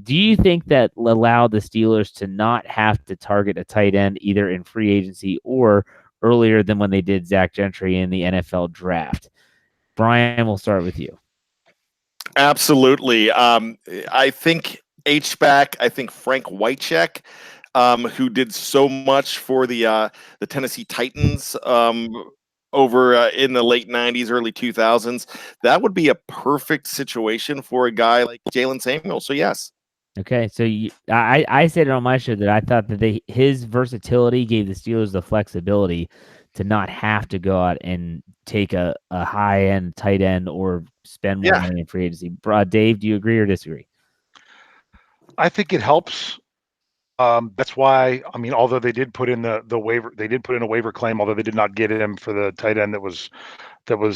do you think that allowed the Steelers to not have to target a tight end either in free agency or earlier than when they did Zach Gentry in the NFL draft? Bryan, we'll start with you. Absolutely. I think H-back, I think Frank Wycheck, who did so much for the Tennessee Titans over in the late 90s, early 2000s, that would be a perfect situation for a guy like Jalen Samuel. So, yes. Okay, so I said it on my show that I thought that his versatility gave the Steelers the flexibility to not have to go out and take a high-end tight end or spend more money in free agency. Dave, do you agree or disagree? I think it helps. That's why, I mean, although they did put in the waiver, they did put in a waiver claim, although they did not get him for the tight end that was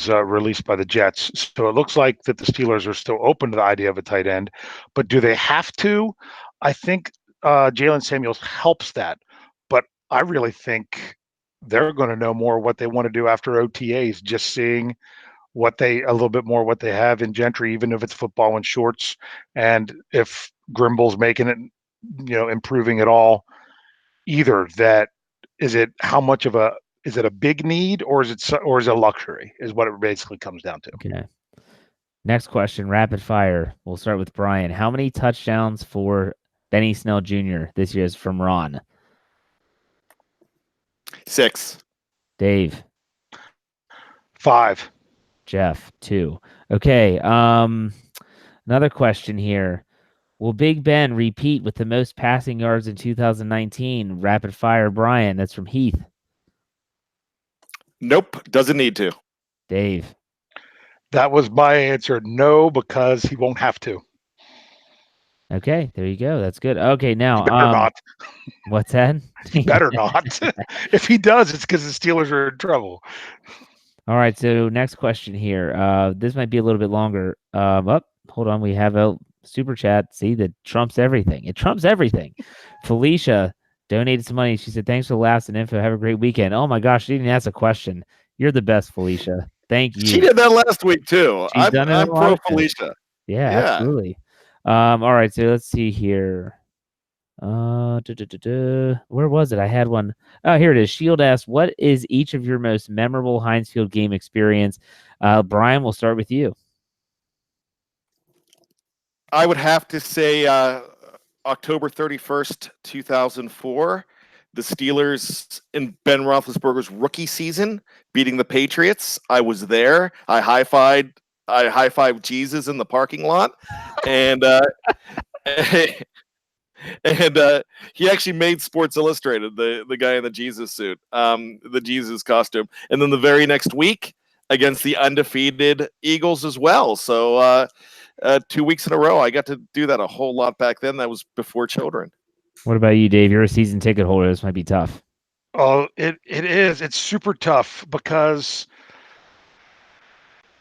released by the Jets. So it looks like that the Steelers are still open to the idea of a tight end, but do they have to? I think Jalen Samuels helps that, but I really think they're going to know more what they want to do after OTAs, just seeing a little bit more what they have in Gentry, even if it's football and shorts, and if Grimble's making it, improving at all. Either that, is it a big need or is it a luxury is what it basically comes down to. Okay. Next question, rapid fire. We'll start with Bryan. How many touchdowns for Benny Snell Jr. this year is from Ron? 6. Dave. 5. Jeff, 2. Okay. Another question here. Will Big Ben repeat with the most passing yards in 2019? Rapid fire, Bryan. That's from Heath. Nope, doesn't need to. Dave. That was my answer. No, because he won't have to. Okay, there you go. That's good. Okay, now he better not. What's that? He better not. If he does, it's because the Steelers are in trouble. All right, so next question here. This might be a little bit longer. Hold on. We have a super chat. See, that trumps everything. It trumps everything. Felicia donated some money. She said, thanks for the laughs and info. Have a great weekend. Oh my gosh, she didn't ask a question. You're the best, Felicia. Thank you. She did that last week too. I'm pro Felicia. Yeah, absolutely. All right, so let's see here. Where was it? I had one. Oh, here it is. Shield asked, what is each of your most memorable Heinz Field game experience? Bryan, we'll start with you. I would have to say October 31st, 2004, the Steelers in Ben Roethlisberger's rookie season beating the Patriots. I was there. I high-fived Jesus in the parking lot, and he actually made Sports Illustrated, the guy in the Jesus suit, the Jesus costume. And then the very next week against the undefeated Eagles as well. So 2 weeks in a row, I got to do that a whole lot back then. That was before children. What about you, Dave? You're a season ticket holder. This might be tough. Oh, it is. It's super tough because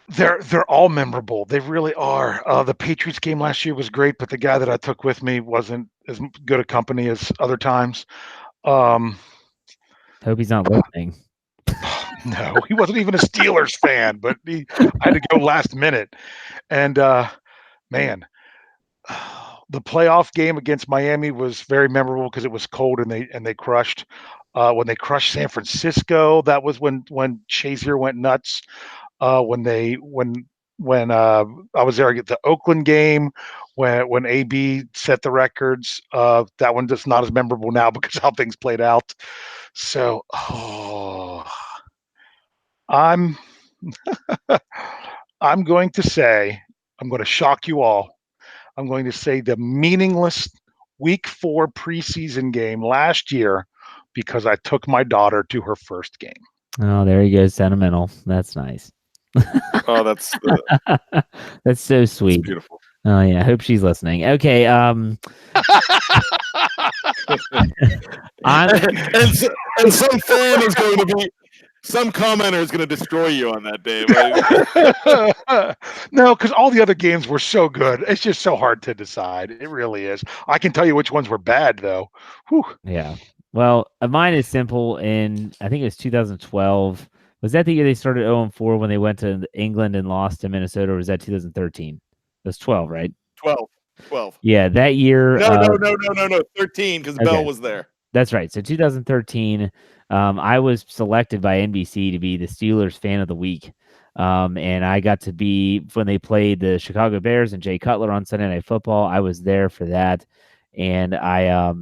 they're all memorable. They really are. The Patriots game last year was great, but the guy that I took with me wasn't as good a company as other times. Hope he's not listening. No, he wasn't even a Steelers fan, but I had to go last minute. And man, the playoff game against Miami was very memorable because it was cold and they crushed. When they crushed San Francisco, that was when Shazier went nuts. When I was there at the Oakland game, when AB set the records, that one just not as memorable now because how things played out. So, I'm going to say, I'm going to shock you all. I'm going to say the meaningless Week 4 preseason game last year because I took my daughter to her first game. Oh, there you go, sentimental. That's nice. Oh, that's that's so sweet. That's beautiful. Oh yeah, I hope she's listening. Okay, and some fan is going to be Some commenter is going to destroy you on that, Dave. No, because all the other games were so good. It's just so hard to decide. It really is. I can tell you which ones were bad, though. Whew. Yeah. Well, mine is simple. In I think it was 2012. Was that the year they started 0-4 when they went to England and lost to Minnesota, or was that 2013? It was 12, right? 12. Yeah, that year. No. 13, because Bell Okay. was there. That's right. So 2013, I was selected by NBC to be the Steelers fan of the week. And I got to be when they played the Chicago Bears and Jay Cutler on Sunday Night Football. I was there for that. And I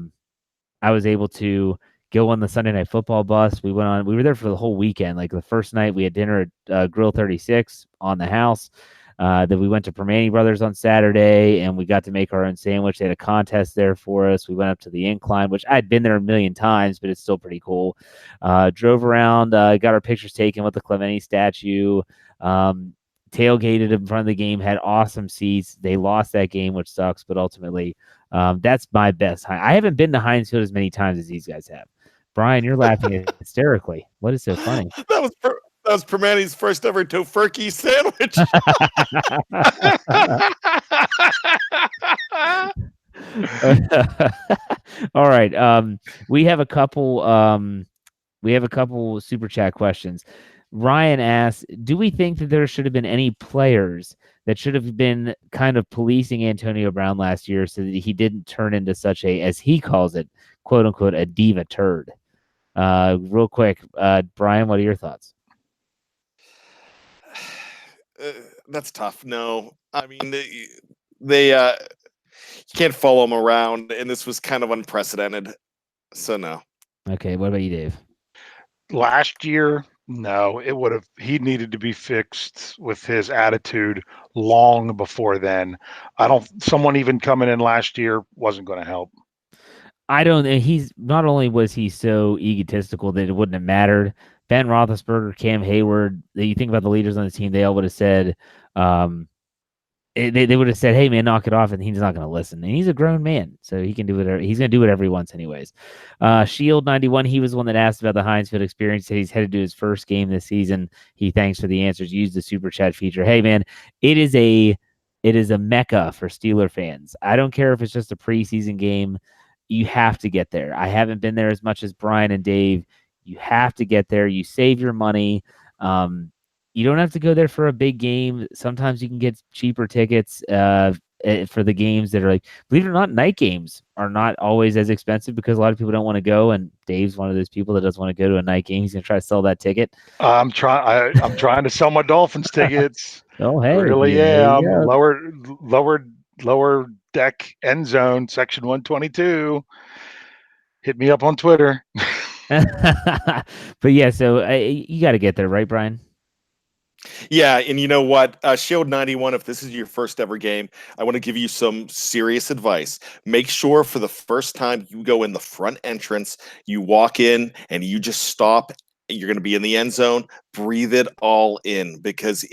was able to go on the Sunday Night Football bus. We were there for the whole weekend. Like the first night we had dinner at Grill 36 on the house. Then we went to Permane Brothers on Saturday, and we got to make our own sandwich. They had a contest there for us. We went up to the incline, which I'd been there a million times, but it's still pretty cool. Drove around, got our pictures taken with the Clemente statue. Tailgated in front of the game, had awesome seats. They lost that game, which sucks, but ultimately, that's my best. I haven't been to Heinz Field as many times as these guys have. Brian, you're laughing hysterically. What is so funny? That was Permane's first ever tofurkey sandwich. All right. We have a couple super chat questions. Ryan asks, do we think that there should have been any players that should have been kind of policing Antonio Brown last year so that he didn't turn into such a, as he calls it, quote unquote, a diva turd? Real quick, Brian, what are your thoughts? That's tough. No, I mean they you can't follow him around, and this was kind of unprecedented. So no. Okay, what about you, Dave? Last year, no, he needed to be fixed with his attitude long before then. Someone even coming in last year wasn't going to help. He's not only was he so egotistical that it wouldn't have mattered. Ben Roethlisberger, Cam Hayward, you think about the leaders on the team, they all would have said, they would have said, hey, man, knock it off, and he's not going to listen. And he's a grown man, so he can do whatever. He's going to do whatever he wants anyways. Shield 91, he was the one that asked about the Heinz Field experience. Said he's headed to his first game this season. He thanks for the answers. Use the super chat feature. Hey, man, it is a mecca for Steeler fans. I don't care if it's just a preseason game. You have to get there. I haven't been there as much as Brian and Dave. You have to get there. You save your money. You don't have to go there for a big game. Sometimes you can get cheaper tickets for the games that are like, believe it or not, night games are not always as expensive because a lot of people don't want to go. And Dave's one of those people that doesn't want to go to a night game. He's going to try to sell that ticket. I'm trying to sell my Dolphins tickets. Oh, hey. Really am. Lower deck end zone, section 122. Hit me up on Twitter. But yeah, so you got to get there, right, Brian? Yeah, and you know what? Shield 91, if this is your first ever game, I want to give you some serious advice. Make sure for the first time you go in the front entrance, you walk in and you just stop. You're going to be in the end zone. Breathe it all in because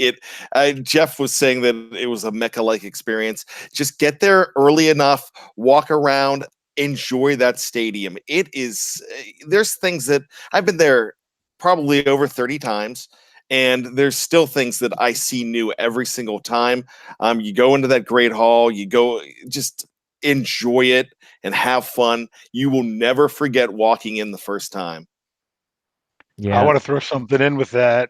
Jeff was saying that it was a Mecca-like experience. Just get there early enough, walk around, enjoy that stadium. There's things that I've been there probably over 30 times. And there's still things that I see new every single time. You go into that great hall, just enjoy it and have fun. You will never forget walking in the first time. Yeah, I want to throw something in with that.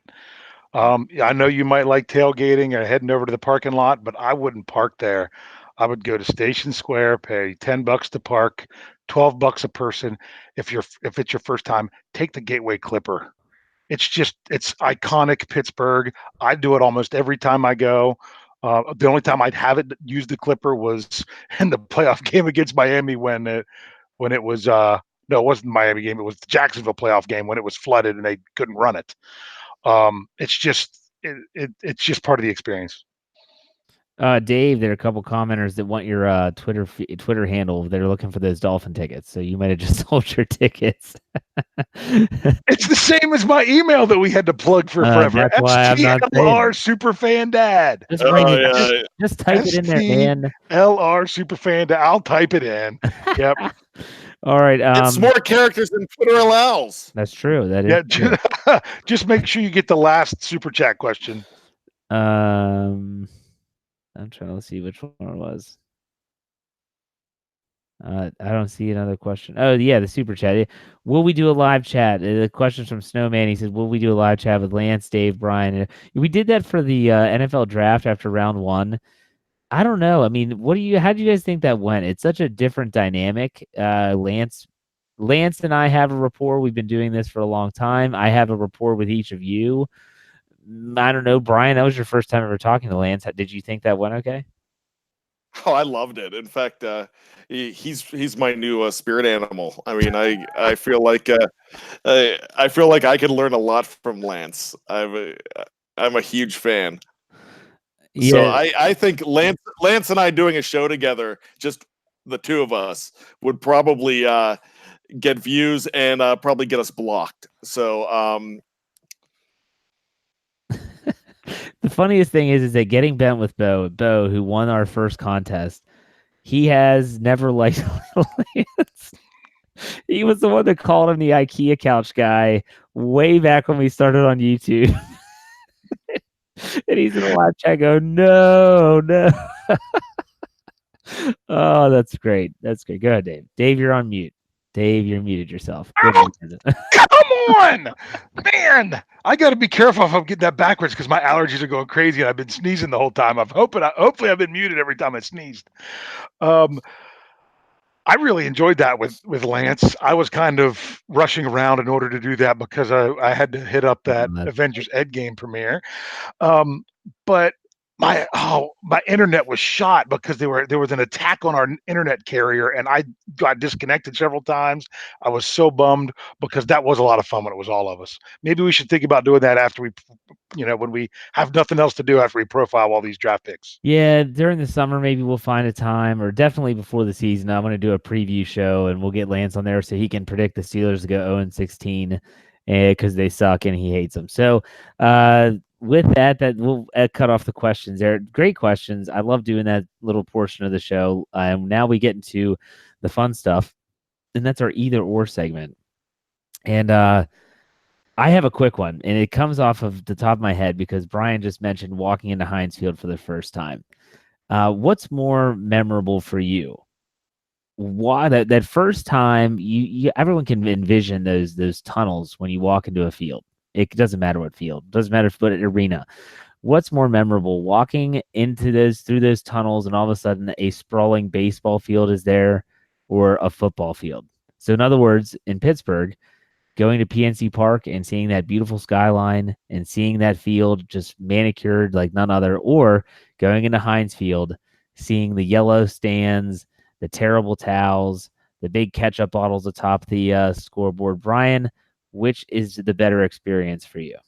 I know you might like tailgating or heading over to the parking lot, but I wouldn't park there. I would go to Station Square, pay $10 to park, $12 a person. If it's your first time, take the Gateway Clipper. It's iconic Pittsburgh. I do it almost every time I go. The only time I'd have it use the Clipper was in the playoff game against Miami when it was no, it wasn't the Miami game. It was the Jacksonville playoff game when it was flooded and they couldn't run it. It's just part of the experience. Dave, there are a couple commenters that want your Twitter handle. They're looking for those Dolphin tickets, so you might have just sold your tickets. It's the same as my email that we had to plug for forever. That's why I'm not LR Superfan Dad. Just type it in there, man. LR Superfan Dad. I'll type it in. Yep. All right. It's more characters than Twitter allows. That's true. That is true. Just make sure you get the last super chat question. I'm trying to see which one it was. I don't see another question. Oh, yeah, the super chat. Will we do a live chat? The question's from Snowman. He says, will we do a live chat with Lance, Dave, Bryan? We did that for the NFL draft after round 1. I don't know. I mean, how do you guys think that went? It's such a different dynamic. Lance and I have a rapport. We've been doing this for a long time. I have a rapport with each of you. I don't know, Bryan, that was your first time ever talking to Lance. Did you think that went okay? Oh, I loved it. In fact, he's my new spirit animal. I mean, I feel like I could learn a lot from Lance. I'm a huge fan. Yeah. So I think Lance and I doing a show together, just the two of us, would probably get views and probably get us blocked. So the funniest thing is that getting bent with Bo, who won our first contest, he has never liked Lance. He was the one that called him the IKEA couch guy way back when we started on YouTube. And he's in the live chat going, no. Oh, that's great. That's great. Go ahead, Dave. Dave, you're on mute. Dave, you're muted yourself. Come on, man! I got to be careful if I'm getting that backwards because my allergies are going crazy and I've been sneezing the whole time. Hopefully I've been muted every time I sneezed. I really enjoyed that with Lance. I was kind of rushing around in order to do that because I had to hit up that Avengers Endgame premiere. But my internet was shot because there was an attack on our internet carrier and I got disconnected several times. I was so bummed because that was a lot of fun when it was all of us. Maybe we should think about doing that after when we have nothing else to do after we profile all these draft picks. Yeah, during the summer, maybe we'll find a time, or definitely before the season. I'm going to do a preview show, and we'll get Lance on there so he can predict the Steelers to go 0-16 because they suck and he hates them. So, with that we'll cut off the questions there. Great questions. I love doing that little portion of the show. Now we get into the fun stuff, and that's our either or segment. And I have a quick one, and it comes off of the top of my head because Bryan just mentioned walking into Heinz Field for the first time. What's more memorable for you? Why that first time everyone can envision those tunnels when you walk into a field. It doesn't matter what field, doesn't matter what arena. What's more memorable, walking through those tunnels and all of a sudden a sprawling baseball field is there, or a football field? So in other words, in Pittsburgh, going to PNC Park and seeing that beautiful skyline and seeing that field just manicured like none other, or going into Heinz Field, seeing the yellow stands, the terrible towels, the big ketchup bottles atop the scoreboard. Bryan, which is the better experience for you?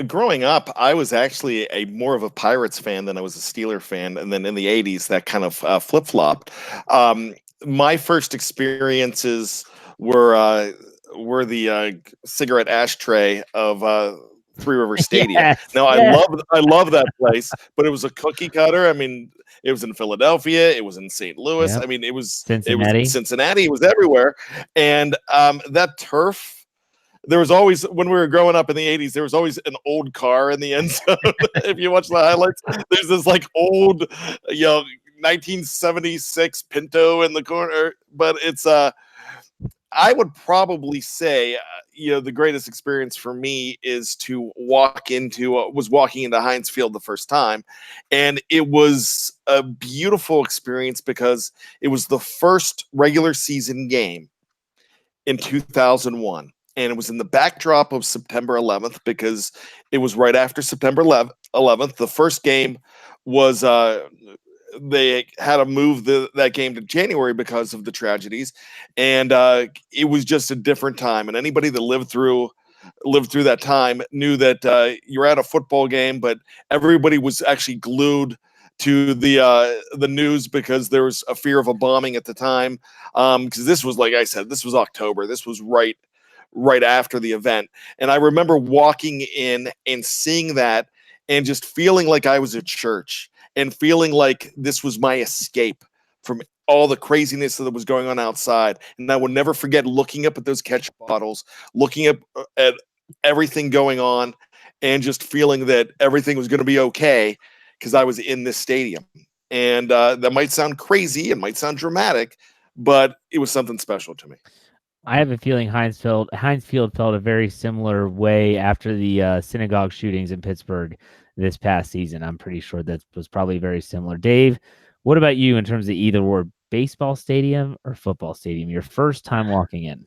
Growing up, I was actually more of a Pirates fan than I was a Steeler fan, and then in the '80s, that kind of flip-flopped. My first experiences were the cigarette ashtray of Three River Stadium. Yes, Now, yes. I love that place, but it was a cookie cutter. I mean, it was in Philadelphia, it was in St. Louis. Yep. I mean, it was Cincinnati. in Cincinnati, it was everywhere, and that turf. There was always, when we were growing up in the '80s, there was always an old car in the end zone. If you watch the highlights, there's this like old, 1976 Pinto in the corner. But it's I would probably say, the greatest experience for me is to walking into Heinz Field the first time, and it was a beautiful experience because it was the first regular season game in 2001. And it was in the backdrop of September 11th because it was right after September 11th. The first game was they had to move that game to January because of the tragedies, and it was just a different time. And anybody that lived through that time knew that you're at a football game, but everybody was actually glued to the news because there was a fear of a bombing at the time. Because this was, like I said, this was October. This was right after the event. And I remember walking in and seeing that and just feeling like I was at church and feeling like this was my escape from all the craziness that was going on outside. And I will never forget looking up at those ketchup bottles, looking up at everything going on, and just feeling that everything was going to be okay because I was in this stadium. And that might sound crazy, it might sound dramatic, but it was something special to me. I have a feeling Heinz Field felt a very similar way after the synagogue shootings in Pittsburgh this past season. I'm pretty sure that was probably very similar. Dave, what about you in terms of either or baseball stadium or football stadium? Your first time walking in?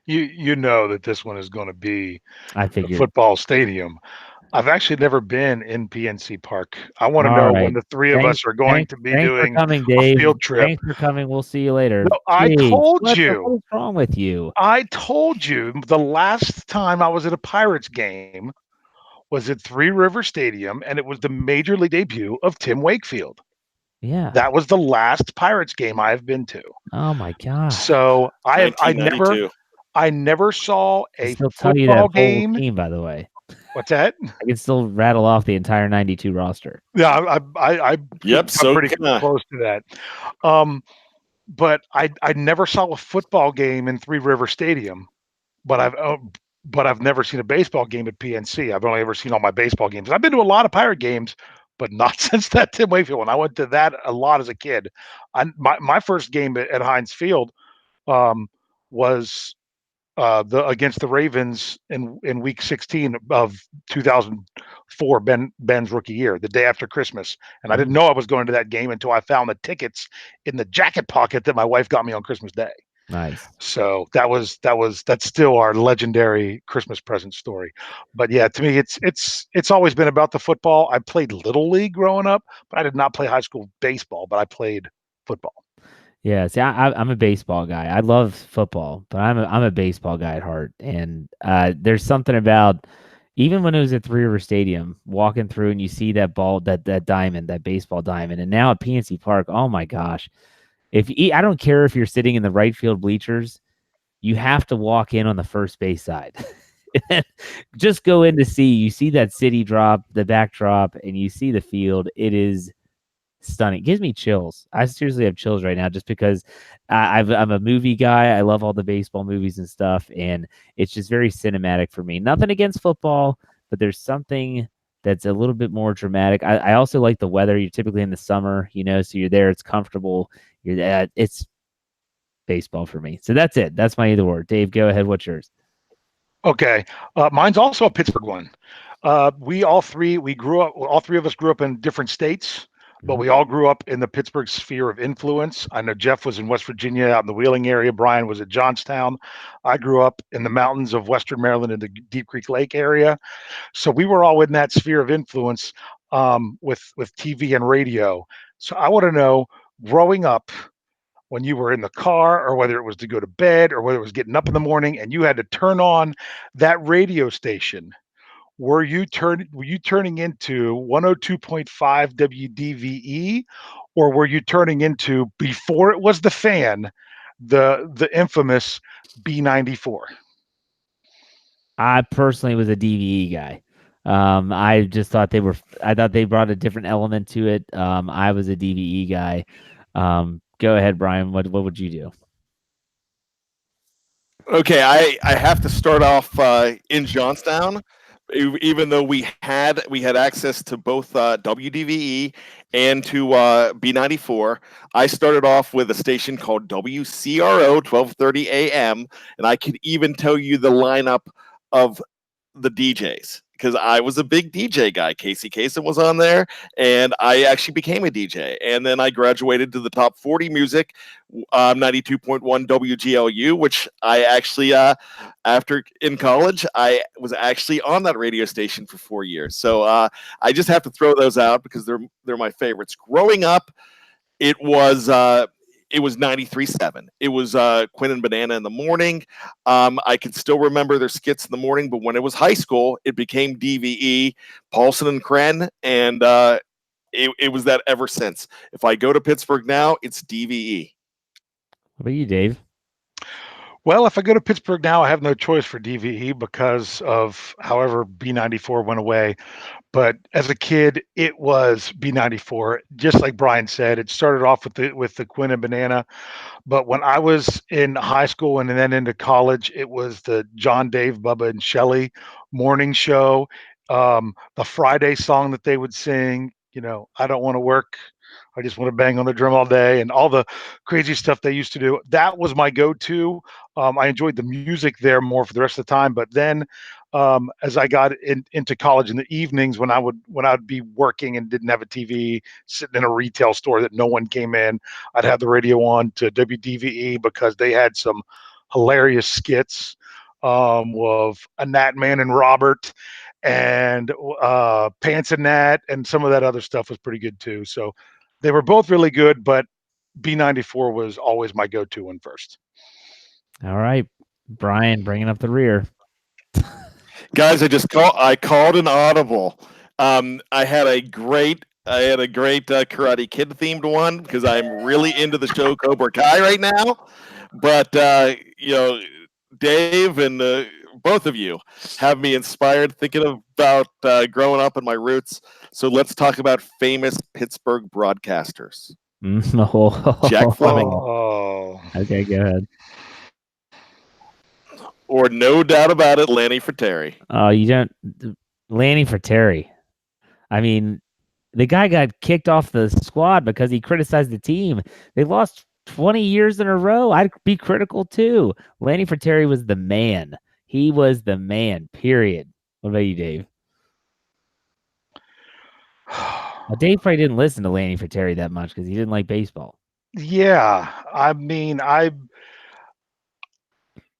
You know that this one is going to be I the figured. football stadium. I've actually never been in PNC Park. I want to All know right. when the three of us are going to be Thanks for doing coming, a Dave. field trip. Thanks for coming. We'll see you later. No, I Dave, told what you. is wrong with you? I told you the last time I was at a Pirates game was at Three River Stadium, and it was the major league debut of Tim Wakefield. Yeah. That was the last Pirates game I've been to. Oh my gosh. So I never saw I a still tell you that football whole game. team, by the way. What's that? I can still rattle off the entire 92 roster. Yeah, I'm So pretty close to that. But I never saw a football game in Three River Stadium, but I've never seen a baseball game at PNC. I've only ever seen all my baseball games. I've been to a lot of Pirate games, but not since that Tim Wakefield one. I went to that a lot as a kid. My first game at Heinz Field was against the Ravens in week 16 of 2004, Ben's rookie year, the day after Christmas. And I didn't know I was going to that game until I found the tickets in the jacket pocket that my wife got me on Christmas Day. Nice. So that's still our legendary Christmas present story. But yeah, to me, it's always been about the football. I played Little League growing up, but I did not play high school baseball, but I played football. Yeah, see, I'm a baseball guy. I love football, but I'm a baseball guy at heart. And there's something about even when it was at Three River Stadium, walking through and you see that ball, that diamond, that baseball diamond, and now at PNC Park, oh my gosh! I don't care if you're sitting in the right field bleachers, you have to walk in on the first base side. Just go in to see. You see that city drop, the backdrop, and you see the field. It is stunning. It gives me chills. I seriously have chills right now just because I'm a movie guy. I love all the baseball movies and stuff, and it's just very cinematic for me. Nothing against football, but there's something that's a little bit more dramatic. I also like the weather. You're typically in the summer, so you're there. It's comfortable. It's baseball for me. So that's it. That's my either or. Dave, go ahead. What's yours? Okay. Mine's also a Pittsburgh one. All three of us grew up in different states, but we all grew up in the Pittsburgh sphere of influence. I know Jeff was in West Virginia out in the Wheeling area. Bryan was at Johnstown. I grew up in the mountains of Western Maryland in the Deep Creek Lake area. So we were all in that sphere of influence with TV and radio. So I want to know, growing up, when you were in the car or whether it was to go to bed or whether it was getting up in the morning and you had to turn on that radio station, were you turning into 102.5 WDVE, or were you turning into, before it was the fan, the infamous B94? I personally was a DVE guy. I just thought I thought they brought a different element to it. I was a DVE guy. Go ahead, Bryan. What would you do? Okay, I have to start off in Johnstown. Even though we had access to both WDVE and to B94, I started off with a station called WCRO 1230 AM, and I could even tell you the lineup of the DJs because I was a big DJ guy. Casey Kasem was on there, and I actually became a DJ. And then I graduated to the top 40 music, 92.1 WGLU, which I actually, after in college, I was actually on that radio station for 4 years. So I just have to throw those out because they're my favorites. Growing up, it was 93.7. It was Quinn and Banana in the morning. I can still remember their skits in the morning, but when it was high school, it became DVE, Paulson and Kren, and it was that ever since. If I go to Pittsburgh now, it's DVE. What about you, Dave? Well, if I go to Pittsburgh now, I have no choice for DVE because of however B94 went away. But as a kid, it was B94. Just like Bryan said, it started off with the Quinn and Banana. But when I was in high school and then into college, it was the John, Dave, Bubba, and Shelley morning show. The Friday song that they would sing, I don't want to work. I just want to bang on the drum all day, and all the crazy stuff they used to do. That was my go-to. I enjoyed the music there more for the rest of the time. But then, as I got into college in the evenings, when I'd be working and didn't have a TV, sitting in a retail store that no one came in, I'd have the radio on to WDVE because they had some hilarious skits of a Nat Man and Robert and Pants and Nat, and some of that other stuff was pretty good too. So they were both really good, but B94 was always my go-to one first. All right, Bryan, bringing up the rear. Guys, I called an audible. I had a great Karate Kid themed one because I'm really into the show Cobra Kai right now. But Dave and both of you have me inspired thinking about growing up and my roots. So let's talk about famous Pittsburgh broadcasters. Jack Fleming. Oh, Okay, go ahead. Or no doubt about it, Lanny Fratteri. Oh, you don't, Lanny Fratteri. I mean, the guy got kicked off the squad because he criticized the team. They lost 20 years in a row. I'd be critical too. Lanny Fratteri was the man. He was the man, period. What about you, Dave? Well, Dave probably didn't listen to Lanny Fratteri that much because he didn't like baseball. Yeah, I mean, I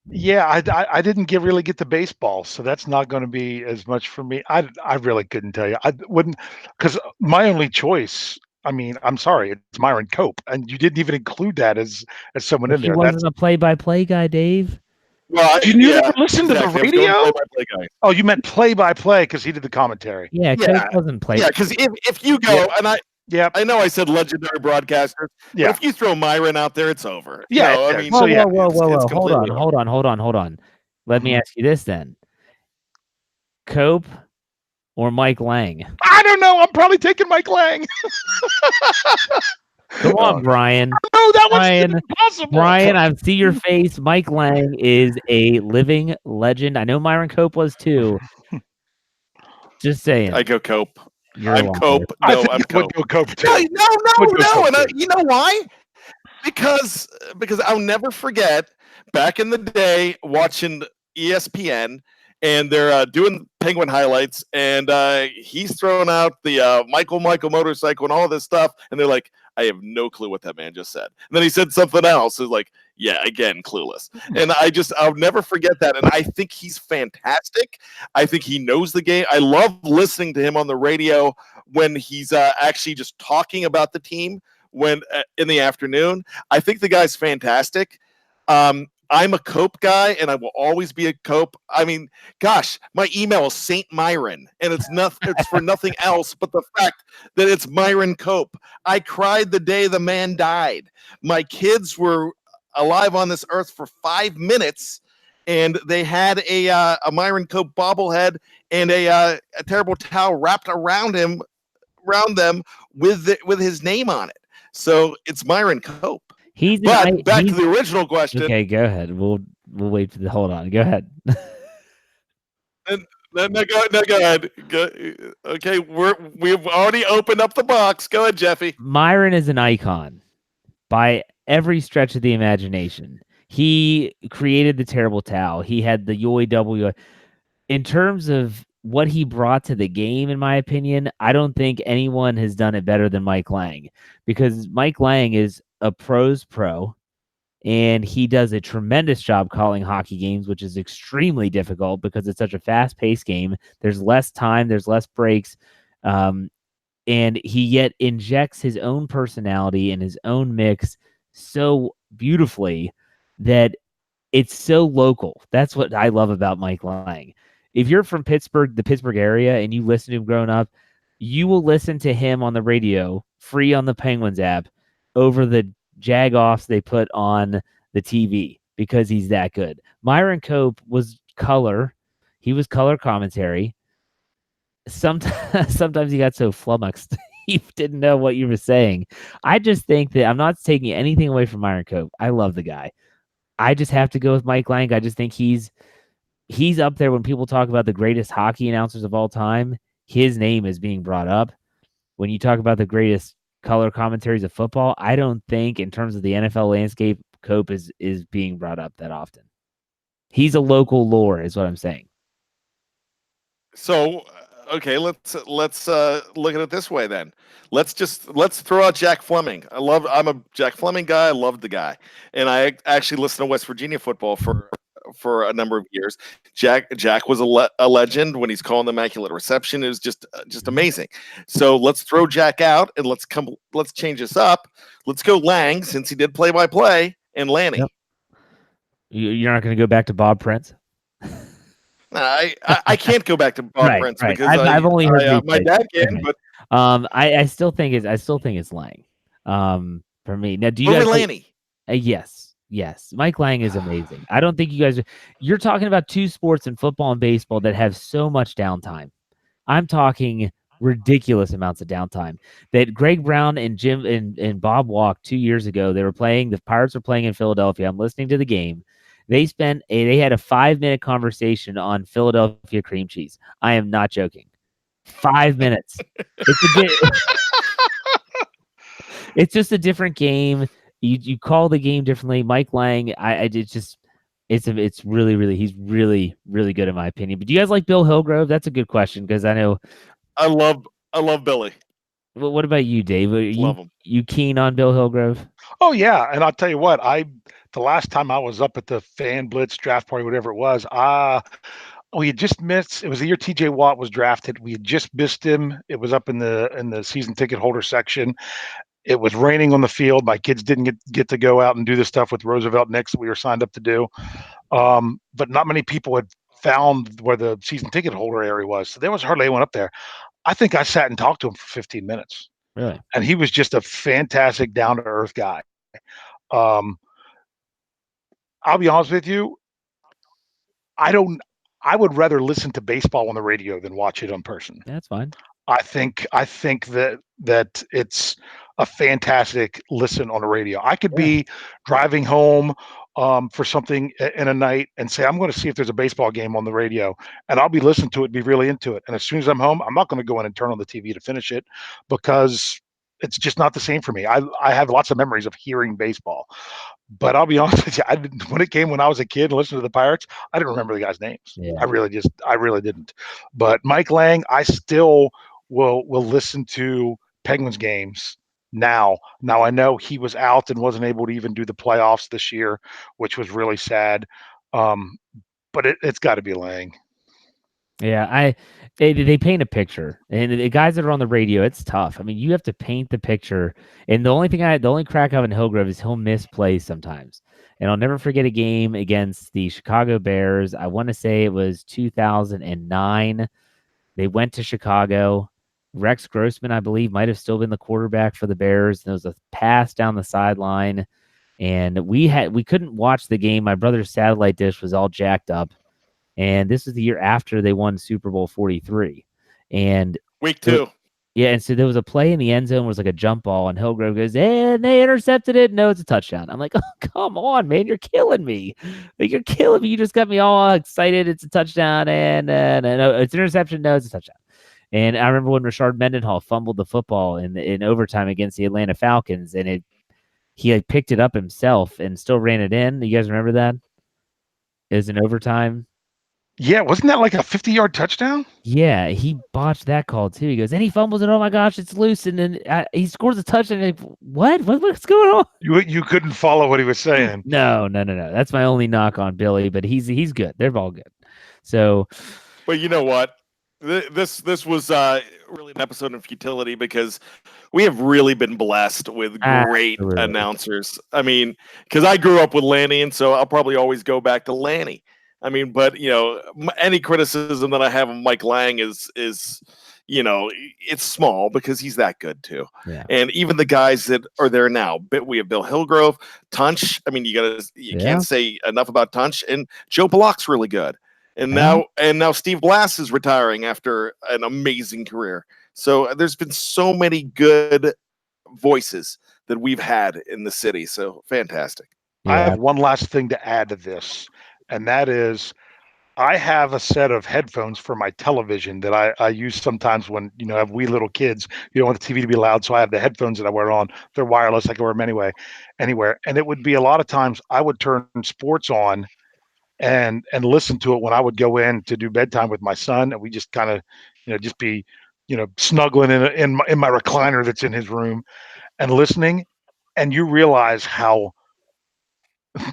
didn't really get the baseball, so that's not going to be as much for me. I really couldn't tell you. I wouldn't, because my only choice. I mean, I'm sorry, it's Myron Cope, and you didn't even include that as someone in there. He wasn't a play-by-play guy, Dave. Well, you never listened to the radio? Oh, you meant play-by-play because he did the commentary. Yeah, Cope wasn't play. Yeah, because if you go and I know I said legendary broadcasters. Yeah. But if you throw Myron out there, it's over. Yeah. I mean, whoa. Hold on. Let me ask you this then. Cope or Mike Lang? I don't know. I'm probably taking Mike Lang. Come on, Bryan. No, that was impossible. Bryan, I see your face. Mike Lang is a living legend. I know Myron Cope was too. Just saying. I go Cope. I'm Cope. No, I'm Cope. Cope too. No. And you know why? Because I'll never forget back in the day watching ESPN, and they're doing Penguin highlights, and he's throwing out the Michael motorcycle and all this stuff, and they're like, I have no clue what that man just said. And then he said something else. It's like, yeah, again, clueless. And I'll never forget that. And I think he's fantastic. I think he knows the game. I love listening to him on the radio when he's actually just talking about the team when in the afternoon. I think the guy's fantastic. I'm a Cope guy, and I will always be a Cope. I mean, gosh, my email is Saint Myron, and it's for nothing else but the fact that it's Myron Cope. I cried the day the man died. My kids were alive on this earth for 5 minutes, and they had a Myron Cope bobblehead and a terrible towel wrapped around them with his name on it. So it's Myron Cope. Back to the original question. Okay, go ahead. We'll wait for hold on. Go ahead. No, go ahead. Okay, we've already opened up the box. Go ahead, Jeffy. Myron is an icon by every stretch of the imagination. He created the terrible towel. He had the UAW. In terms of what he brought to the game, in my opinion, I don't think anyone has done it better than Mike Lang, because Mike Lang is a pro's pro, and he does a tremendous job calling hockey games, which is extremely difficult because it's such a fast-paced game. There's less time, there's less breaks, and he yet injects his own personality and his own mix so beautifully that it's so local. That's what I love about Mike Lang. If you're from Pittsburgh, the Pittsburgh area, and you listen to him growing up, you will listen to him on the radio, free on the Penguins app, over the jag-offs they put on the TV. because he's that good. Myron Cope was color. He was color commentary. Sometimes he got so flummoxed you didn't know what you were saying. I just think that I'm not taking anything away from Myron Cope. I love the guy. I just have to go with Mike Lang. I just think he's up there when people talk about the greatest hockey announcers of all time. His name is being brought up. When you talk about the greatest color commentaries of football, I don't think in terms of the NFL landscape, Cope is being brought up that often. He's a local lore, is what I'm saying. So, okay, let's look at it this way then. Let's throw out Jack Fleming. I'm a Jack Fleming guy. I love the guy, and I actually listened to West Virginia football for a number of years. Jack was a legend when he's calling the Immaculate Reception. It was just amazing. So let's throw Jack out and let's change this up. Let's go Lang, since he did play-by-play, and Lanny. Yep. You're not going to go back to Bob Prince? I can't go back to Bob Prince because I've only heard my dad can, but I still think it's Lang. For me. Now, do you guys Lanny? Yes. Mike Lang is amazing. I don't think you're talking about two sports in football and baseball that have so much downtime. I'm talking ridiculous amounts of downtime. That Greg Brown and Jim and Bob Walk 2 years ago, the Pirates were playing in Philadelphia. I'm listening to the game. They had a 5-minute conversation on Philadelphia cream cheese. I am not joking. 5 minutes. It's just a different game. You call the game differently. Mike Lang, it's really, really, he's really, really good in my opinion. But do you guys like Bill Hillgrove? That's a good question because I know I love Billy. Well, what about you, Dave? Love him. You keen on Bill Hillgrove? Oh yeah, and I'll tell you what, the last time I was up at the Fan Blitz draft party, whatever it was, we had just missed. It was the year TJ Watt was drafted. We had just missed him. It was up in the season ticket holder section. It was raining on the field. My kids didn't get to go out and do the stuff with Roosevelt Nix that we were signed up to do. But not many people had found where the season ticket holder area was. So there was hardly anyone up there. I think I sat and talked to him for 15 minutes. Really? And he was just a fantastic, down-to-earth guy. I'll be honest with you. I would rather listen to baseball on the radio than watch it in person. That's fine. I think that it's a fantastic listen on the radio. I could be driving home for something in a night and say, I'm going to see if there's a baseball game on the radio, and I'll be listening to it and be really into it. And as soon as I'm home, I'm not going to go in and turn on the TV to finish it because it's just not the same for me. I have lots of memories of hearing baseball, but I'll be honest with you, when I was a kid and listened to the Pirates, I didn't remember the guys' names. Yeah. I really didn't. But Mike Lang, I still will listen to Penguins games now. Now I know he was out and wasn't able to even do the playoffs this year, which was really sad. But it's got to be Lang. Yeah, they paint a picture, and the guys that are on the radio, it's tough. I mean, you have to paint the picture, and the only crack of in Hillgrove is he'll misplay sometimes. And I'll never forget a game against the Chicago Bears. I want to say it was 2009. They went to Chicago. Rex Grossman, I believe, might have still been the quarterback for the Bears. There was a pass down the sideline, and we couldn't watch the game. My brother's satellite dish was all jacked up. And this was the year after they won Super Bowl 43. And week 2. Yeah, and so there was a play in the end zone where it was like a jump ball, and Hillgrove goes, and they intercepted it. No, it's a touchdown. I'm like, oh, come on, man. You're killing me. Like, you're killing me. You just got me all excited. It's a touchdown, and no, it's an interception. No, it's a touchdown. And I remember when Rashard Mendenhall fumbled the football in overtime against the Atlanta Falcons, and he picked it up himself and still ran it in. You guys remember that? It was in overtime. Yeah, wasn't that like a 50-yard touchdown? Yeah, he botched that call too. He goes, and he fumbles it. Oh my gosh, it's loose, and then he scores a touchdown. Like, what's going on? You couldn't follow what he was saying. No. That's my only knock on Billy, but he's good. They're all good. So, but you know what? This was really an episode of futility because we have really been blessed with great announcers. I mean, because I grew up with Lanny, and so I'll probably always go back to Lanny. I mean, but any criticism that I have of Mike Lang is it's small because he's that good too. Yeah. And even the guys that are there now, we have Bill Hillgrove, Tunch. I mean, you can't say enough about Tunch, and Joe Block's really good. And now Steve Blass is retiring after an amazing career. So there's been so many good voices that we've had in the city. So fantastic. Yeah. I have one last thing to add to this, and that is I have a set of headphones for my television that I use sometimes when, I have wee little kids. You don't want the TV to be loud, so I have the headphones that I wear on. They're wireless. I can wear them anywhere. And it would be a lot of times I would turn sports on and listen to it when I would go in to do bedtime with my son, and we just kind of, just be, snuggling in my recliner that's in his room and listening, and you realize how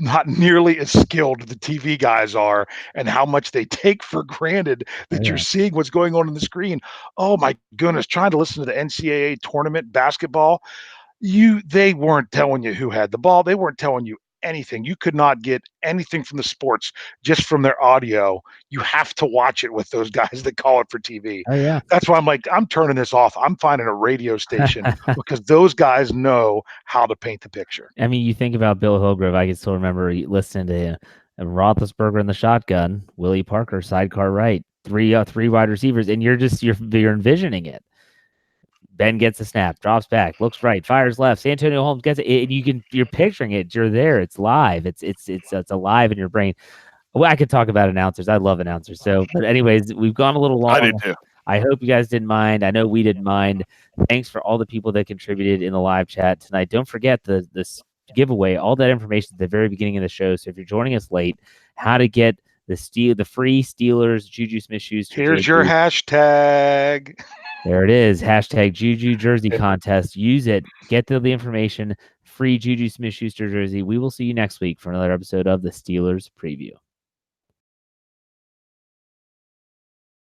not nearly as skilled the TV guys are and how much they take for granted that you're seeing what's going on the screen. Oh my goodness, trying to listen to the NCAA tournament basketball, they weren't telling you who had the ball. They weren't telling you anything. You could not get anything from the sports just from their audio. You have to watch it with those guys that call it for TV. Oh yeah. That's why I'm like, I'm turning this off. I'm finding a radio station because those guys know how to paint the picture. I mean, you think about Bill Hillgrove. I can still remember listening to him. Roethlisberger in the shotgun, Willie Parker sidecar right, three wide receivers, and you're envisioning it. Ben gets a snap, drops back, looks right, fires left. Santonio Holmes gets it, and you're picturing it. You're there. It's live. It's alive in your brain. Well, I could talk about announcers. I love announcers. So, but anyways, we've gone a little long. I did too. I hope you guys didn't mind. I know we didn't mind. Thanks for all the people that contributed in the live chat tonight. Don't forget this giveaway. All that information at the very beginning of the show. So if you're joining us late, how to get the free Steelers Juju Smith-Schuster. Here's your hashtag. There it is. Hashtag Juju Jersey Contest. Use it. Get the information. Free Juju Smith-Schuster jersey. We will see you next week for another episode of the Steelers Preview.